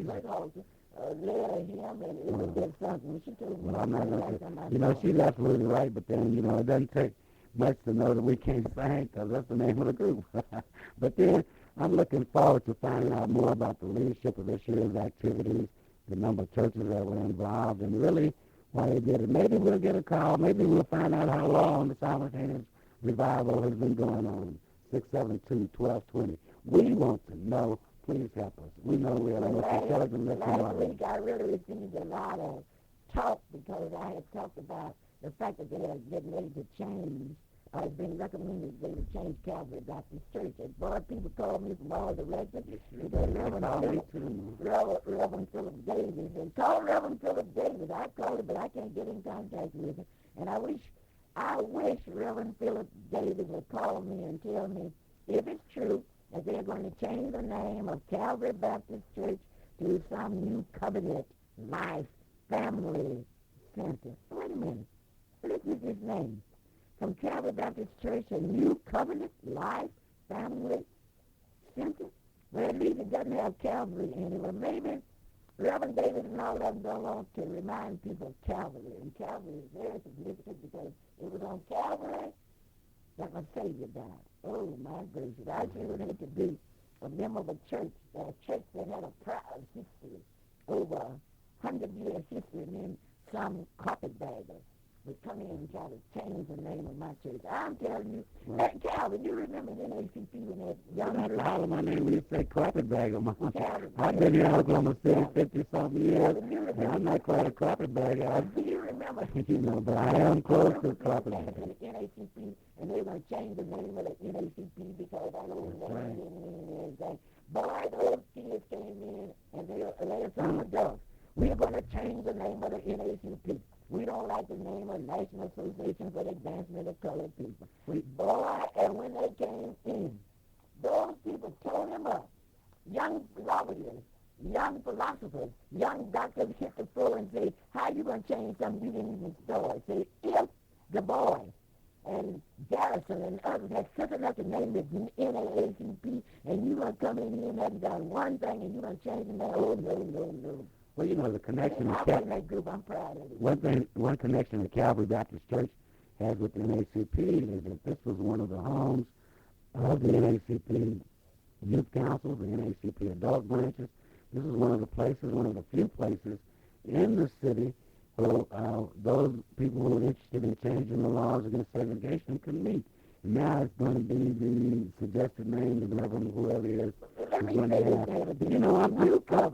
Speaker 7: him, and it was just something. She told me,
Speaker 6: well, I'm not gonna, you know, she's absolutely right, but then, you know, it doesn't take much to know that we can't sing, because that's the name of the group. But then I'm looking forward to finding out more about the leadership of this year's activities, the number of churches that were involved, and really why they did it. Maybe we'll get a call. Maybe we'll find out how long the simultaneous revival has been going on. 672-1220. We want to know. Please help us. We know we are the most intelligent listeners.
Speaker 7: Last week I really received a lot of talk because I had talked about the fact that they are getting ready to change, or it's been recommended they would change Calvary Baptist Church. And boy, people call me from all directions. Reverend Philip Davis. And call Reverend Philip Davis. I called him, but I can't get in contact with him. And I wish Reverend Philip Davis would call me and tell me if it's true that they're going to change the name of Calvary Baptist Church to some new covenant life family center. Wait a minute. What is his name? From Calvary Baptist Church, a new covenant life family center? Well, at least it doesn't have Calvary in it. Well, maybe Reverend Davis and all of them don't want to remind people of Calvary. And Calvary is very significant because it was on Calvary that my Savior died. Oh, my gracious. I sure would hate to be a member of a church that had a proud history, over 100 years history, and then some carpetbagger would come in and try to change the name of my church. I'm telling you, that Calvin, you remember the NACP when that young
Speaker 6: girl holler my name when you say carpetbagger, Mom. I've been in Oklahoma City 50-something years, and I'm not quite a carpetbagger.
Speaker 7: Do you remember?
Speaker 6: You know, but I am close to carpetbagger.
Speaker 7: NACP, and they're going to change the name of the NACP because I know what it and everything. Boy, those kids came in, and they're some adults. We're going to change the name of the NACP. We don't like the name of National Association for the Advancement of Colored People. Boy, and when they came in, those people tore them up. Young lawyers, young philosophers, young doctors hit the floor and say, how you going to change something you didn't even start? Say, if the boy and Garrison and others had sense enough to name it NAACP, and you going to come in here and have done one thing, and you going to change the name? Oh, no.
Speaker 6: Well, you know, the connection
Speaker 7: I'm proud of it.
Speaker 6: One connection the Calvary Baptist Church has with the NACP is that this was one of the homes of the NACP youth councils, the NACP adult branches. This is one of the few places in the city where those people who are interested in changing the laws against segregation can meet. Now it's going to be the suggested name of Reverend whoever it is. You know, I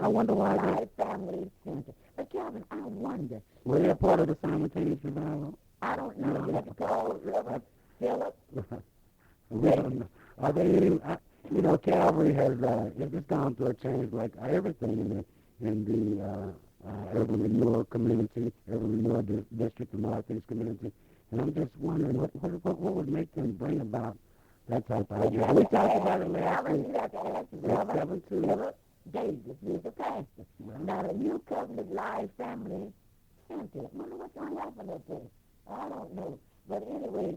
Speaker 6: wonder why
Speaker 7: they family center. But Calvin, I wonder.
Speaker 6: Were they a part of the simultaneous revival?
Speaker 7: I don't know. You have to call Reverend Philip.
Speaker 6: We don't know. Are they? You know, Calvary has just gone through a change like everything in the urban renewal community, urban renewal district, the Northeast community. And I'm just wondering what would make them bring about that type of idea. We talked about it last week.
Speaker 7: You have to ask Reverend Davis, he's the pastor. Now, the New Covenant Life Family Center, I wonder what's going to happen up there. I don't know. But anyway,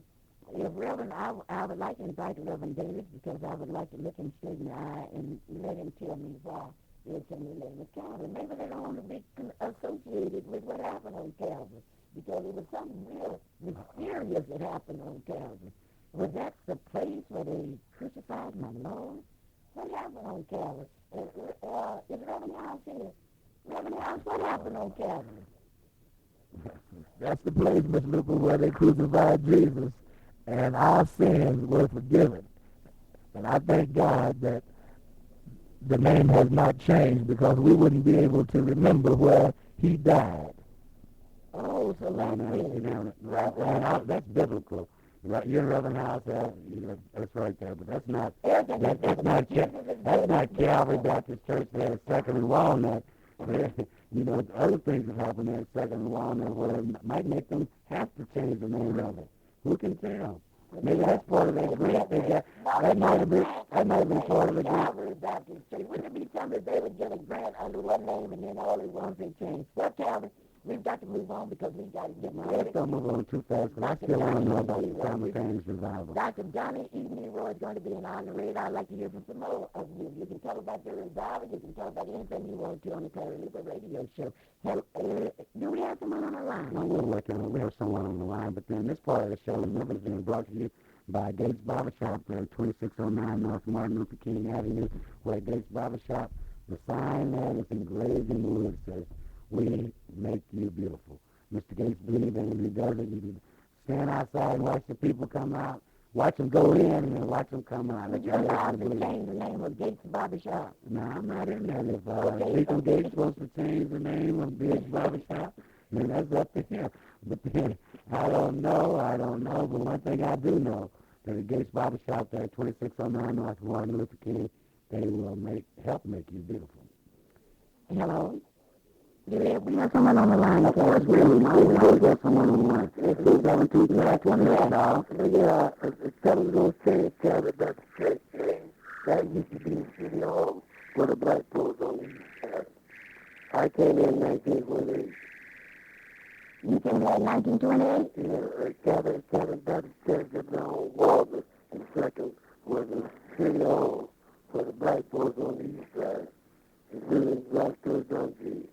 Speaker 7: if Reverend, I would like to invite Reverend Davis because I would like to look him straight in the eye and let him tell me why they're changing the name of Calvary. Maybe they don't want to be associated with what happened on Calvary, because it was something real mysterious that happened on Calvary. Was that the place where they crucified my Lord? What happened on Calvary? Is Reverend House here? Reverend House, what happened on Calvary?
Speaker 6: That's the place, Miss Luper, where they crucified Jesus, and our sins were forgiven. And I thank God that the name has not changed because we wouldn't be able to remember where he died.
Speaker 7: Oh, so that's really
Speaker 6: That's biblical. Right, your Reverend House, that's right there, but that's not Calvary Baptist Church there at Second and Walnut. Other things have happened there at Second and Walnut where it might make them have to change the name of it. Who can tell? Maybe that's part of that grant they got. That might have been part of the grant.
Speaker 7: Calvary Baptist Church. Wouldn't it be something if they would get a grant under one name and then all at once they change? Well, Calvary, we've got to move on because we've got to get married.
Speaker 6: Let's don't move on too fast because I still want to know about the simultaneous revival.
Speaker 7: Dr. Johnny E. Leroy is going to be an honorary. I'd like to hear from some more of you. You can tell about the revival. You can tell about anything you want to on the Clara Luper radio show. Hell, do we have someone on the line?
Speaker 6: No, we're working on it. We have someone on the line, but then this part of the show, remember, is being brought to you by Gates Barbershop, 2609 North Martin Luther King Avenue, where Gates Barbershop, the sign there that's engraved in wood says, "We make you beautiful." Mr. Gates believes in it. He does it. You stand outside and watch the people come out. Watch them go in and then watch them come out.
Speaker 7: But you're allowed to change the name of Gates Barbershop.
Speaker 6: No, I'm not in there. If Deacon Gates wants to change the name of Gates Barbershop, then that's up to him. But then, I don't know. But one thing I do know, that at Gates Barbershop there, 2609 North Martin Luther King, they will help make you beautiful.
Speaker 7: Hello? Yeah, we have someone on the line. Of course, we have someone on the line. It's 272-20 $. Yeah, someone's going to say it's Clara Baptist Church. That used to be the city hall where the black folks on the east side. I came in 1928. You came in 1928? Yeah, Clara Baptist Church is now on Walden, and second was the city hall for the black folks on the east side. The village black church on the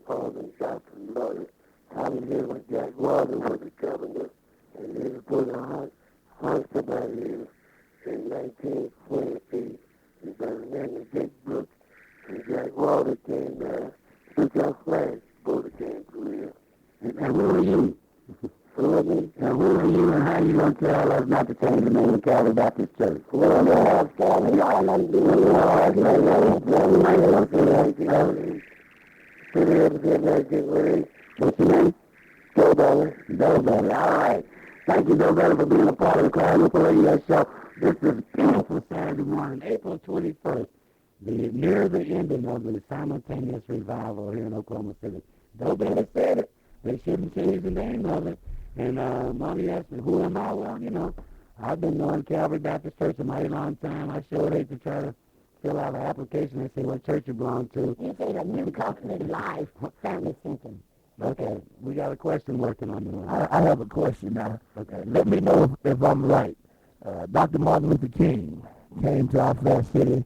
Speaker 7: Alden Johnson lawyer. I was here when Jack Walden was the governor, and he was put on hospital here in 1928. He got a man named Dick Brooks, and Jack Walden came there, took our flag, both came through here.
Speaker 6: And who are you? And who are you and how you going to tell us not to change the name of Calvary Baptist Church?
Speaker 7: Well, you know I like to do it.
Speaker 6: What's your name? Joe Belly. All right. Thank you, Joe Belly, for being a part of the Clara Luper Radio Show. This is beautiful Saturday morning, April 21st, near the ending of the simultaneous revival here in Oklahoma City. Joe Belly said it. They shouldn't change the name of it. And Mommy asked me, who am I? Well, I've been knowing Calvary Baptist Church a mighty long time. I sure hate to try to fill out an application and see what church you belong to.
Speaker 7: You say the New Covenant Life Family Center.
Speaker 6: Okay, we got a question working on the line.
Speaker 8: I have a question now. Okay, let me know if I'm right. Dr. Martin Luther King came to our fair city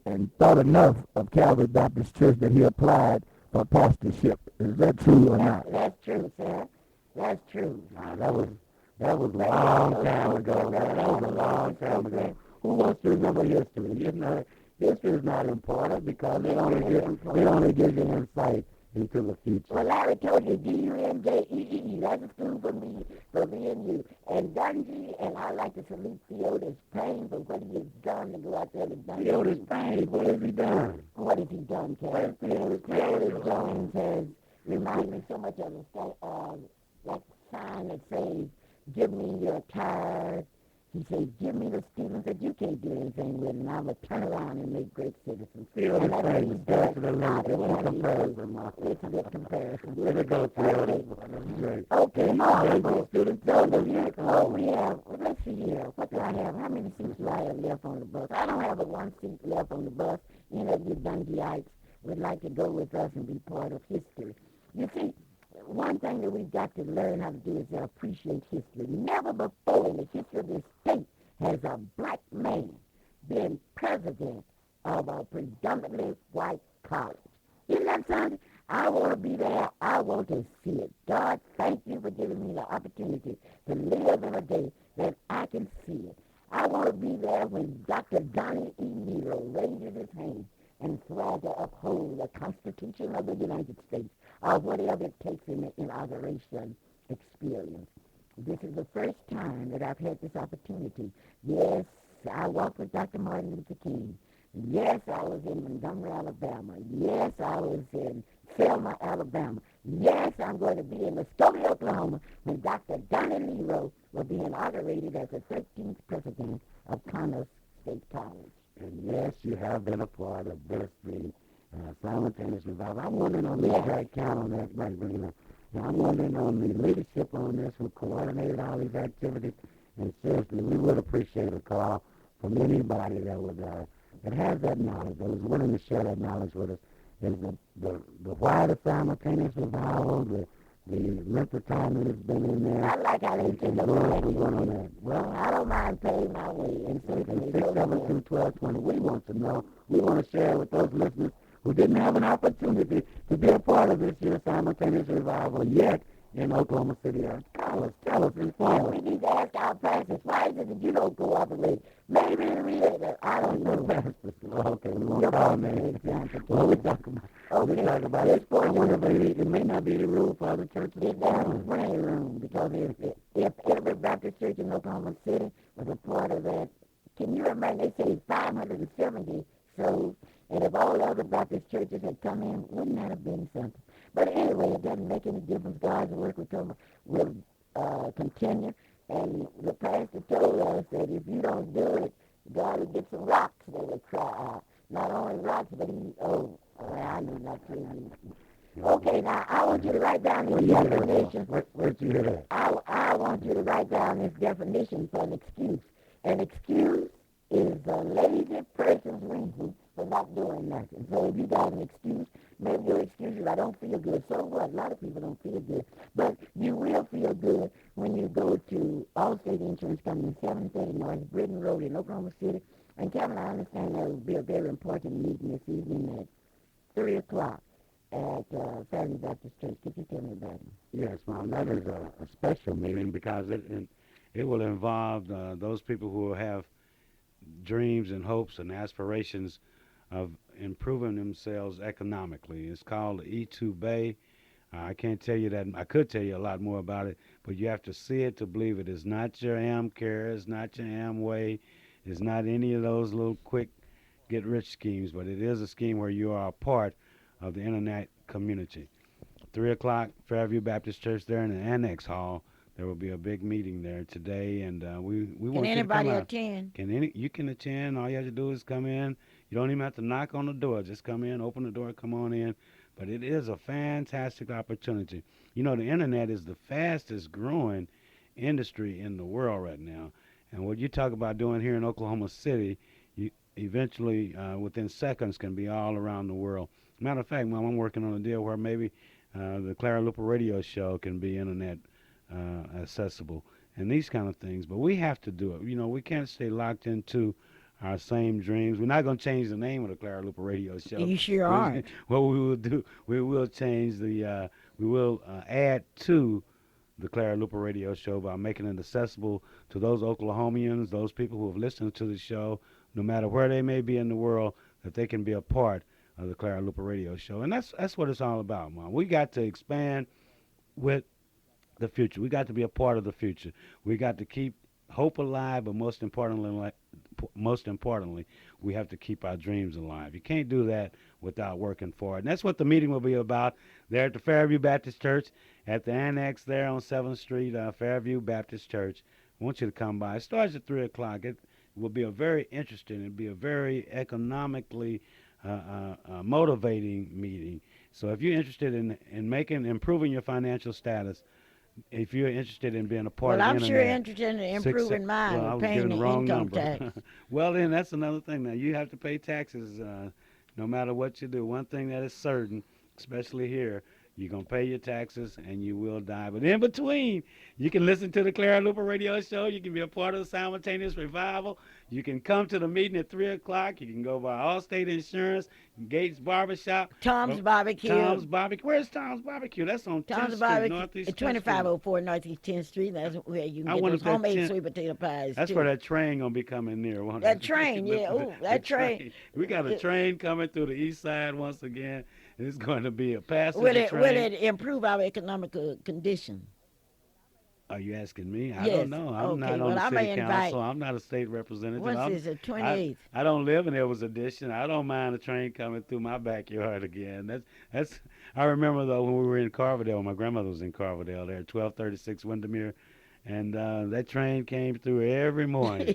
Speaker 8: and thought enough of Calvary Baptist Church that he applied for pastorship. Is that true or not?
Speaker 7: That's true, sir. That's true.
Speaker 6: That was a long time ago. That was a long time ago. Who wants to remember history? History is not important because it only gives you insight into the future.
Speaker 7: Well, Larry told you D-U-N-J-E-E. That's a school for me and you. And Dungey, and I like to salute Theodis Payne for what he has done to go out there to Dungey.
Speaker 6: Theodis Payne, what has he done?
Speaker 7: What has he done, Ken? Theodis Jones has reminded me so much of that sign that says, give me your tithe. He says, give me the students that you can't do anything with, and I will turn around and make great citizens.
Speaker 6: Theodis Payne is definitely a comparison.
Speaker 7: It's a good comparison.
Speaker 6: Let it go, Theodis.
Speaker 7: Okay, now, students, we have, let's see here, what do I have? How many seats do I have left on the bus? I don't have a one seat left on the bus. Any of you Dungyites would like to go with us and be part of history. You see, one thing that we've got to learn how to do is appreciate history. Never before in the history of this state has a black man been president of a predominantly white college. Isn't that something? I want to be there. I want to see it. God, thank you for giving me the opportunity to live in a day that I can see it. I want to be there when Dr. Johnny E. Nero raises his hand and swears to uphold the Constitution of the United States, or whatever it takes in the inauguration experience. This is the first time that I've had this opportunity. Yes, I walked with Dr. Martin Luther King Yes, I was in Montgomery, Alabama. Yes, I was in Selma, Alabama. Yes, I'm going to be in Muskogee, Oklahoma, when Dr. Donnie Nero will be inaugurated as the 13th president of Connors State College.
Speaker 6: And yes, you have been a part of this, the simultaneous revival. I'm wondering on this right count on that right now. I'm wondering on the leadership on this who coordinated all these activities. And seriously, we would appreciate a call from anybody that has that knowledge, that is willing to share that knowledge with us. Is the why the simultaneous revival, the length of time that it's been in there.
Speaker 7: I like how they take the
Speaker 6: We're going on that.
Speaker 7: Well, I don't mind paying my way. And so
Speaker 6: And 672-1220, we want to know. We want to share with those listeners who didn't have an opportunity to be a part of this year's simultaneous revival yet in Oklahoma City. Tell us, inform us.
Speaker 7: we need to ask our pastors, why is it that you don't cooperate? Maybe the reason, I don't know.
Speaker 6: Okay, we won't call names. Well, we talk about it. I wonder if it may not be the rule for other churches.
Speaker 7: It doesn't play room, because if every Baptist church in Oklahoma City was a part of that, can you imagine, they say 570 souls, and if all the other Baptist churches had come in, wouldn't that have been something? But anyway, it doesn't make any difference. God's work will continue, and the pastor told us that if you don't do it, God will get some rocks that will cry out. Not only rocks, but I know not to. Okay, now I want you to write down this definition.
Speaker 6: Where'd you hear that?
Speaker 7: I want you to write down this definition for an excuse. An excuse is a lazy person's reason for not doing nothing. So if you got an excuse, maybe your excuse is I don't feel good. So what? A lot of people don't feel good. But you will feel good when you go to Allstate Insurance Company, 730 North Britain Road in Oklahoma City. And Kevin, I understand there will be a very important meeting this evening at 3 o'clock at Fairview Baptist Church. Could you tell me about it?
Speaker 6: Yes, Mom, that is a special meeting because
Speaker 2: It will involve those people who have dreams and hopes and aspirations of improving themselves economically. It's called the E2 Bay. I can't tell you that. I could tell you a lot more about it, but you have to see it to believe it. It's not your Amcare. It's not your Amway. It's not any of those little quick get-rich schemes, but it is a scheme where you are a part of the internet community. 3 o'clock, Fairview Baptist Church there in the Annex Hall. There will be a big meeting there today, and we
Speaker 1: Can
Speaker 2: want you to come
Speaker 1: anybody
Speaker 2: out.
Speaker 1: attend?
Speaker 2: You can attend. All you have to do is come in. You don't even have to knock on the door. Just come in, open the door, come on in. But it is a fantastic opportunity. You know, the internet is the fastest growing industry in the world right now. And what you talk about doing here in Oklahoma City, you eventually, within seconds, can be all around the world. Matter of fact, Mom, I'm working on a deal where maybe the Clara Luper radio show can be internet accessible and these kind of things. But we have to do it. You know, we can't stay locked into our same dreams. We're not going to change the name of the Clara Luper radio show.
Speaker 1: You sure aren't.
Speaker 2: What we will do, we will change we will add to the Clara Luper radio show by making it accessible to those Oklahomians, those people who have listened to the show, no matter where they may be in the world, that they can be a part of the Clara Luper radio show. And that's what it's all about, Mom. We got to expand with the future. We got to be a part of the future. We got to keep hope alive, but most importantly, we have to keep our dreams alive. You can't do that without working for it. And that's what the meeting will be about there at the Fairview Baptist Church at the Annex there on 7th Street, Fairview Baptist Church. I want you to come by. It starts at 3 o'clock. It will be a very interesting, it'll be a very economically motivating meeting. So if you're interested in improving your financial status, if you're interested in being a part
Speaker 1: Well,
Speaker 2: of
Speaker 1: I'm
Speaker 2: the
Speaker 1: sure
Speaker 2: internet,
Speaker 1: interested in improving mine,
Speaker 2: well, I
Speaker 1: with
Speaker 2: was
Speaker 1: paying
Speaker 2: giving
Speaker 1: the
Speaker 2: the wrong
Speaker 1: income
Speaker 2: number.
Speaker 1: tax.
Speaker 2: Well, then that's another thing. Now you have to pay taxes, no matter what you do. One thing that is certain, especially here, you're gonna pay your taxes and you will die. But in between, you can listen to the Clara Luper Radio Show. You can be a part of the simultaneous revival. You can come to the meeting at 3 o'clock. You can go by Allstate Insurance, Gates Barbershop,
Speaker 1: Tom's Barbecue.
Speaker 2: Tom's Barbecue. Where's Tom's Barbecue? That's on 10th
Speaker 1: Tom's
Speaker 2: Street,
Speaker 1: Barbecue
Speaker 2: Northeast
Speaker 1: at
Speaker 2: 10th Street.
Speaker 1: 2504 Northeast 10th Street. That's where you
Speaker 2: I
Speaker 1: can get
Speaker 2: wonder
Speaker 1: those
Speaker 2: if that
Speaker 1: homemade
Speaker 2: 10
Speaker 1: sweet potato pies,
Speaker 2: That's
Speaker 1: too.
Speaker 2: where that train gonna be coming near. Won't
Speaker 1: That
Speaker 2: it?
Speaker 1: train, yeah. Oh, that train.
Speaker 2: We got a train coming through the east side once again. It's going to be a passenger
Speaker 1: Will
Speaker 2: train.
Speaker 1: it improve our economic condition?
Speaker 2: Are you asking me? I don't
Speaker 1: Yes.
Speaker 2: know. I'm
Speaker 1: Okay.
Speaker 2: not on
Speaker 1: Well,
Speaker 2: the
Speaker 1: I
Speaker 2: city
Speaker 1: may
Speaker 2: council.
Speaker 1: invite.
Speaker 2: I'm not a state representative.
Speaker 1: What's this? The
Speaker 2: I
Speaker 1: 28th.
Speaker 2: I don't live in Edwards Addition. I don't mind a train coming through my backyard again. That's. I remember though when we were in Carverdale. My grandmother was in Carverdale there, 1236 Windermere, and that train came through every morning,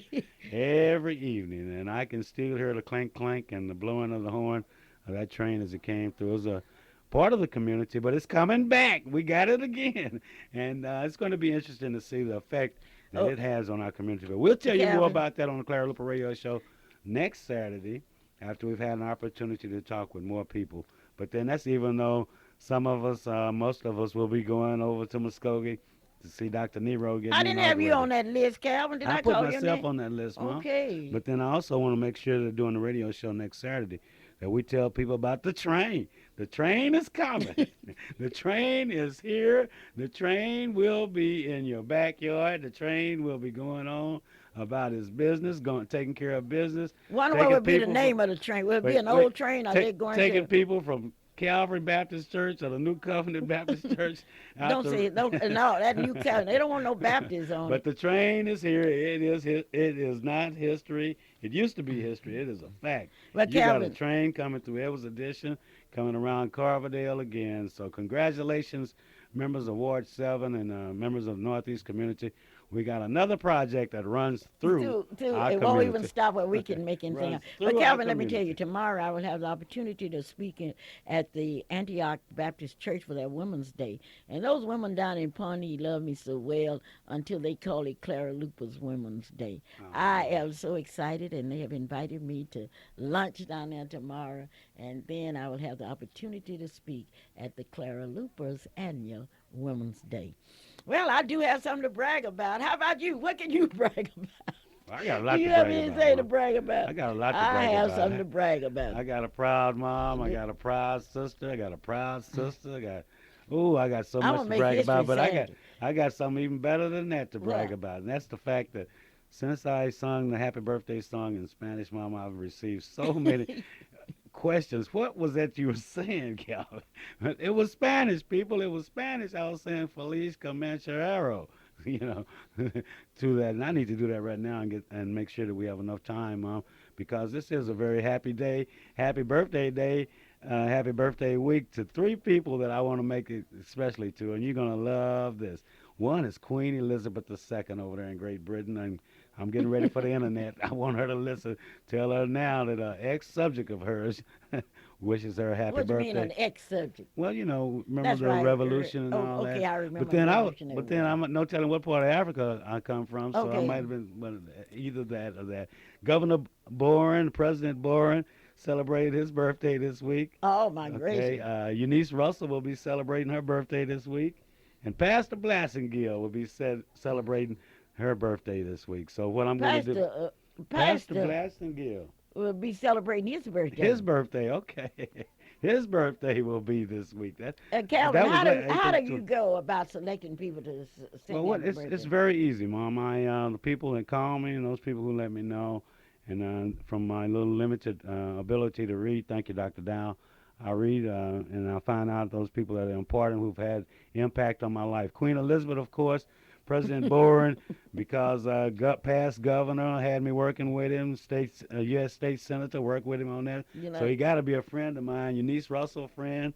Speaker 2: every evening, and I can still hear the clank clank and the blowing of the horn of that train as it came through. It was a part of the community, but it's coming back. We got it again, and it's going to be interesting to see the effect that
Speaker 1: Oh,
Speaker 2: it has on our community. But we'll tell you more
Speaker 1: Calvin.
Speaker 2: about that on the Clara Luper Radio Show next Saturday after we've had an opportunity to talk with more people. But then that's even though some of us, most of us, will be going over to Muskogee to see Dr. Nero getting
Speaker 1: I didn't have you on
Speaker 2: inaugurated.
Speaker 1: that list, Calvin. Did
Speaker 2: I
Speaker 1: I
Speaker 2: put
Speaker 1: call your
Speaker 2: myself
Speaker 1: name?
Speaker 2: on that list, Mom.
Speaker 1: Okay.
Speaker 2: But then I also want to make sure that during the radio show next Saturday that we tell people about the train. The train is coming. The train is here. The train will be in your backyard. The train will be going on about his business, going taking care of business,
Speaker 1: Wonder what
Speaker 2: taking
Speaker 1: would be the
Speaker 2: people from
Speaker 1: name of the train? Will it be
Speaker 2: wait,
Speaker 1: an
Speaker 2: wait,
Speaker 1: old train or they going
Speaker 2: taking
Speaker 1: to?
Speaker 2: people from Calvary Baptist Church or the New Covenant Baptist Church out
Speaker 1: Don't say
Speaker 2: the
Speaker 1: don't no that New Calvin. They don't want no Baptists on
Speaker 2: but
Speaker 1: it.
Speaker 2: the train is here. It is not history. It used to be history. It is a fact.
Speaker 1: But
Speaker 2: You got a
Speaker 1: Calvin,
Speaker 2: train coming through Edwards Addition, coming around Carverdale again. So congratulations, members of Ward 7 and members of the Northeast community. We got another project that runs through our
Speaker 1: it won't even
Speaker 2: community.
Speaker 1: stop where we can make anything
Speaker 2: Runs
Speaker 1: out. But
Speaker 2: through our
Speaker 1: Calvin, let me tell you,
Speaker 2: community.
Speaker 1: tomorrow I will have the opportunity to speak at the Antioch Baptist Church for their Women's Day. And those women down in Pawnee love me so well until they call it Clara Luper's Women's Day. I
Speaker 2: Oh,
Speaker 1: am so excited, and they have invited me to lunch down there tomorrow. And then I will have the opportunity to speak at the Clara Luper's annual Women's Day. Well, I do have something to brag about. How about you? What can you brag about?
Speaker 2: I got a
Speaker 1: Do
Speaker 2: lot
Speaker 1: you
Speaker 2: to
Speaker 1: have
Speaker 2: brag about,
Speaker 1: anything to
Speaker 2: Mom.
Speaker 1: brag about?
Speaker 2: I got a lot to
Speaker 1: I
Speaker 2: brag
Speaker 1: have
Speaker 2: about.
Speaker 1: something to brag about.
Speaker 2: I got a proud mom. I got a proud sister. I got a proud sister. I got so
Speaker 1: I'm
Speaker 2: much
Speaker 1: gonna
Speaker 2: to
Speaker 1: make
Speaker 2: brag
Speaker 1: history
Speaker 2: about. But
Speaker 1: Saturday.
Speaker 2: I got something even better than that to brag
Speaker 1: What?
Speaker 2: about, and that's the fact that since I sung the Happy Birthday song in Spanish, Mom, I've received so many questions. What was that you were saying, Calvin? It was Spanish, people. It was Spanish. I was saying Feliz Comanchero, you know, to that. And I need to do that right now and make sure that we have enough time, Mom, because this is a very happy day. Happy birthday day. Happy birthday week to three people that I want to make it especially to, and you're gonna love this. One is Queen Elizabeth II over there in Great Britain, and I'm getting ready for the internet. I want her to listen. Tell her now that an ex-subject of hers wishes her a happy
Speaker 1: What you mean
Speaker 2: birthday.
Speaker 1: an ex subject?
Speaker 2: Well, remember
Speaker 1: That's
Speaker 2: the
Speaker 1: right.
Speaker 2: revolution and
Speaker 1: Oh,
Speaker 2: all
Speaker 1: okay,
Speaker 2: that.
Speaker 1: I
Speaker 2: But
Speaker 1: remember the
Speaker 2: then
Speaker 1: Revolutionary
Speaker 2: but then
Speaker 1: War.
Speaker 2: I'm no telling what part of Africa I come from, so I
Speaker 1: Okay.
Speaker 2: might have been either that or that. Governor Boren, President Boren, celebrated his birthday this week.
Speaker 1: Oh my
Speaker 2: Okay,
Speaker 1: gracious.
Speaker 2: Eunice Russell will be celebrating her birthday this week, and Pastor Blasinghill will be celebrating her birthday this week. So what I'm going to do,
Speaker 1: Pastor
Speaker 2: Pastor
Speaker 1: Pastor
Speaker 2: Blasinghill,
Speaker 1: will be celebrating his birthday.
Speaker 2: his birthday, okay, his birthday will be this week.
Speaker 1: Calvin,
Speaker 2: That was
Speaker 1: how do you
Speaker 2: April.
Speaker 1: go about selecting people to
Speaker 2: Well,
Speaker 1: sing happy
Speaker 2: it's
Speaker 1: birthday?
Speaker 2: very easy, Mom. The people that call me and those people who let me know, and from my little limited ability to read, thank you, Dr. Dow. I read and I find out those people that are important who've had impact on my life. Queen Elizabeth, of course, President Boren, because past governor had me working with him, U.S. state senator, worked with him on that.
Speaker 1: You
Speaker 2: So
Speaker 1: know,
Speaker 2: he got to be a friend of mine. Eunice Russell, friend.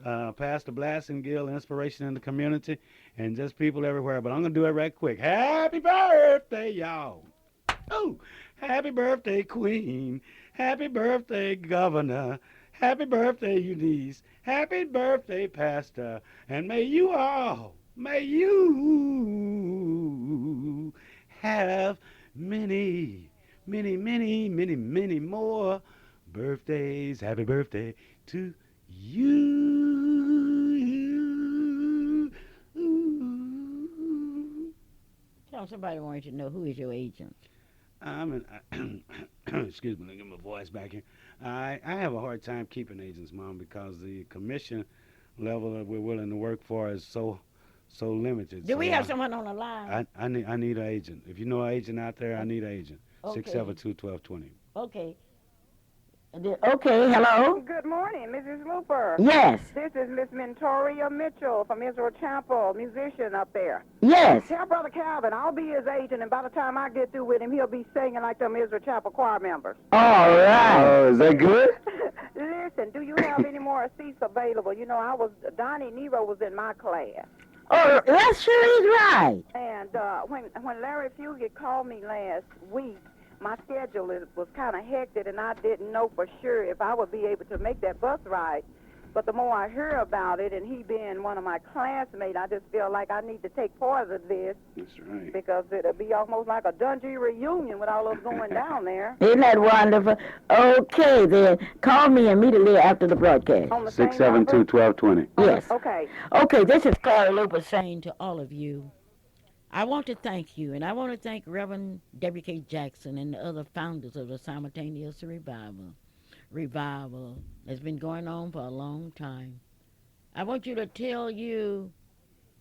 Speaker 2: Pastor Blasinghill, inspiration in the community, and just people everywhere. But I'm going to do it right quick. Happy birthday, y'all. Oh, happy birthday, Queen. Happy birthday, Governor. Happy birthday, Eunice. Happy birthday, Pastor. And may you have many, many, many, many, many more birthdays. Happy birthday to you.
Speaker 1: tell somebody wanted to know who is your agent.
Speaker 2: I'm an, excuse me, let me get my voice back here. I have a hard time keeping agents, Mom, because the commission level that we're willing to work for is so limited.
Speaker 1: Do we
Speaker 2: So
Speaker 1: have someone on the line?
Speaker 2: I need an agent. If you know an agent out there, I need an agent.
Speaker 1: Okay.
Speaker 2: 672-1220.
Speaker 1: Okay. Okay, hello?
Speaker 9: Good morning, Mrs. Luper.
Speaker 1: Yes,
Speaker 9: This is Miss Mentoria Mitchell from Israel Chapel, musician up there.
Speaker 1: yes.
Speaker 9: Tell Brother Calvin I'll be his agent, and by the time I get through with him, he'll be singing like them Israel Chapel choir members.
Speaker 1: All right.
Speaker 2: Oh, is that good?
Speaker 9: Listen, do you have any more seats available? You know, Donnie Nero was in my class.
Speaker 1: Oh, that sure is right.
Speaker 9: And when Larry Fugit called me last week, my schedule was kind of hectic, and I didn't know for sure if I would be able to make that bus ride. But the more I hear about it, and he being one of my classmates, I just feel like I need to take part of this.
Speaker 2: That's right.
Speaker 9: Because it'll be almost like a Dungey reunion with all of us going down there.
Speaker 1: Isn't that wonderful? Okay, then call me immediately after the broadcast.
Speaker 9: On the same number?
Speaker 2: 672-1220.
Speaker 1: Yes.
Speaker 9: Okay.
Speaker 1: Okay, this is Clara Luper saying to all of you, I want to thank you, and I want to thank Reverend W.K. Jackson and the other founders of the Simultaneous Revival. Revival has been going on for a long time. I want you to tell you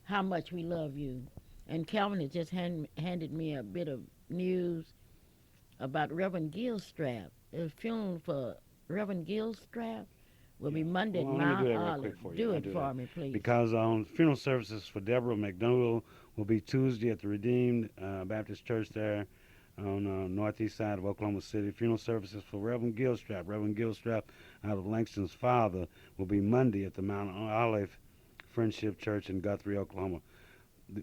Speaker 1: how much we love you. And Calvin has just handed me a bit of news about Reverend Gilstrap. The funeral for Reverend Gilstrap will be Monday
Speaker 2: Well,
Speaker 1: at
Speaker 2: let me do
Speaker 1: Mount
Speaker 2: that real
Speaker 1: Olive.
Speaker 2: quick for you.
Speaker 1: Do
Speaker 2: I'll
Speaker 1: it
Speaker 2: do
Speaker 1: for
Speaker 2: that.
Speaker 1: me, please.
Speaker 2: Because funeral services for Deborah McDougall will be Tuesday at the Redeemed Baptist Church there on northeast side of Oklahoma City. Funeral services for Reverend Gilstrap. Reverend Gilstrap out of Langston's father will be Monday at the Mount Olive Friendship Church in Guthrie, Oklahoma.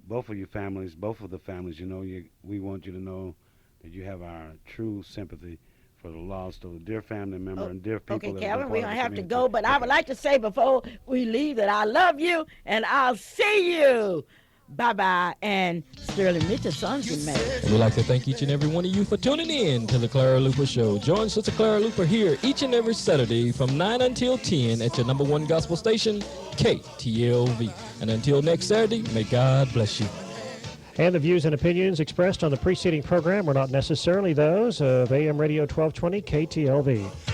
Speaker 2: Both of you families, both of the families, we want you to know that you have our true sympathy for the loss of a dear family member and dear people.
Speaker 1: Okay,
Speaker 2: that
Speaker 1: Calvin,
Speaker 2: have
Speaker 1: we're
Speaker 2: been part
Speaker 1: going
Speaker 2: of
Speaker 1: to
Speaker 2: the
Speaker 1: have to
Speaker 2: community.
Speaker 1: go, but I would like to say before we leave that I love you and I'll see you. Bye-bye. And Sterling Mitchell's son's been married.
Speaker 10: We'd like to thank each and every one of you for tuning in to the Clara Luper Show. Join Sister Clara Luper here each and every Saturday from 9 until 10 at your number one gospel station, KTLV. And until next Saturday, may God bless you.
Speaker 11: And the views and opinions expressed on the preceding program were not necessarily those of AM Radio 1220 KTLV.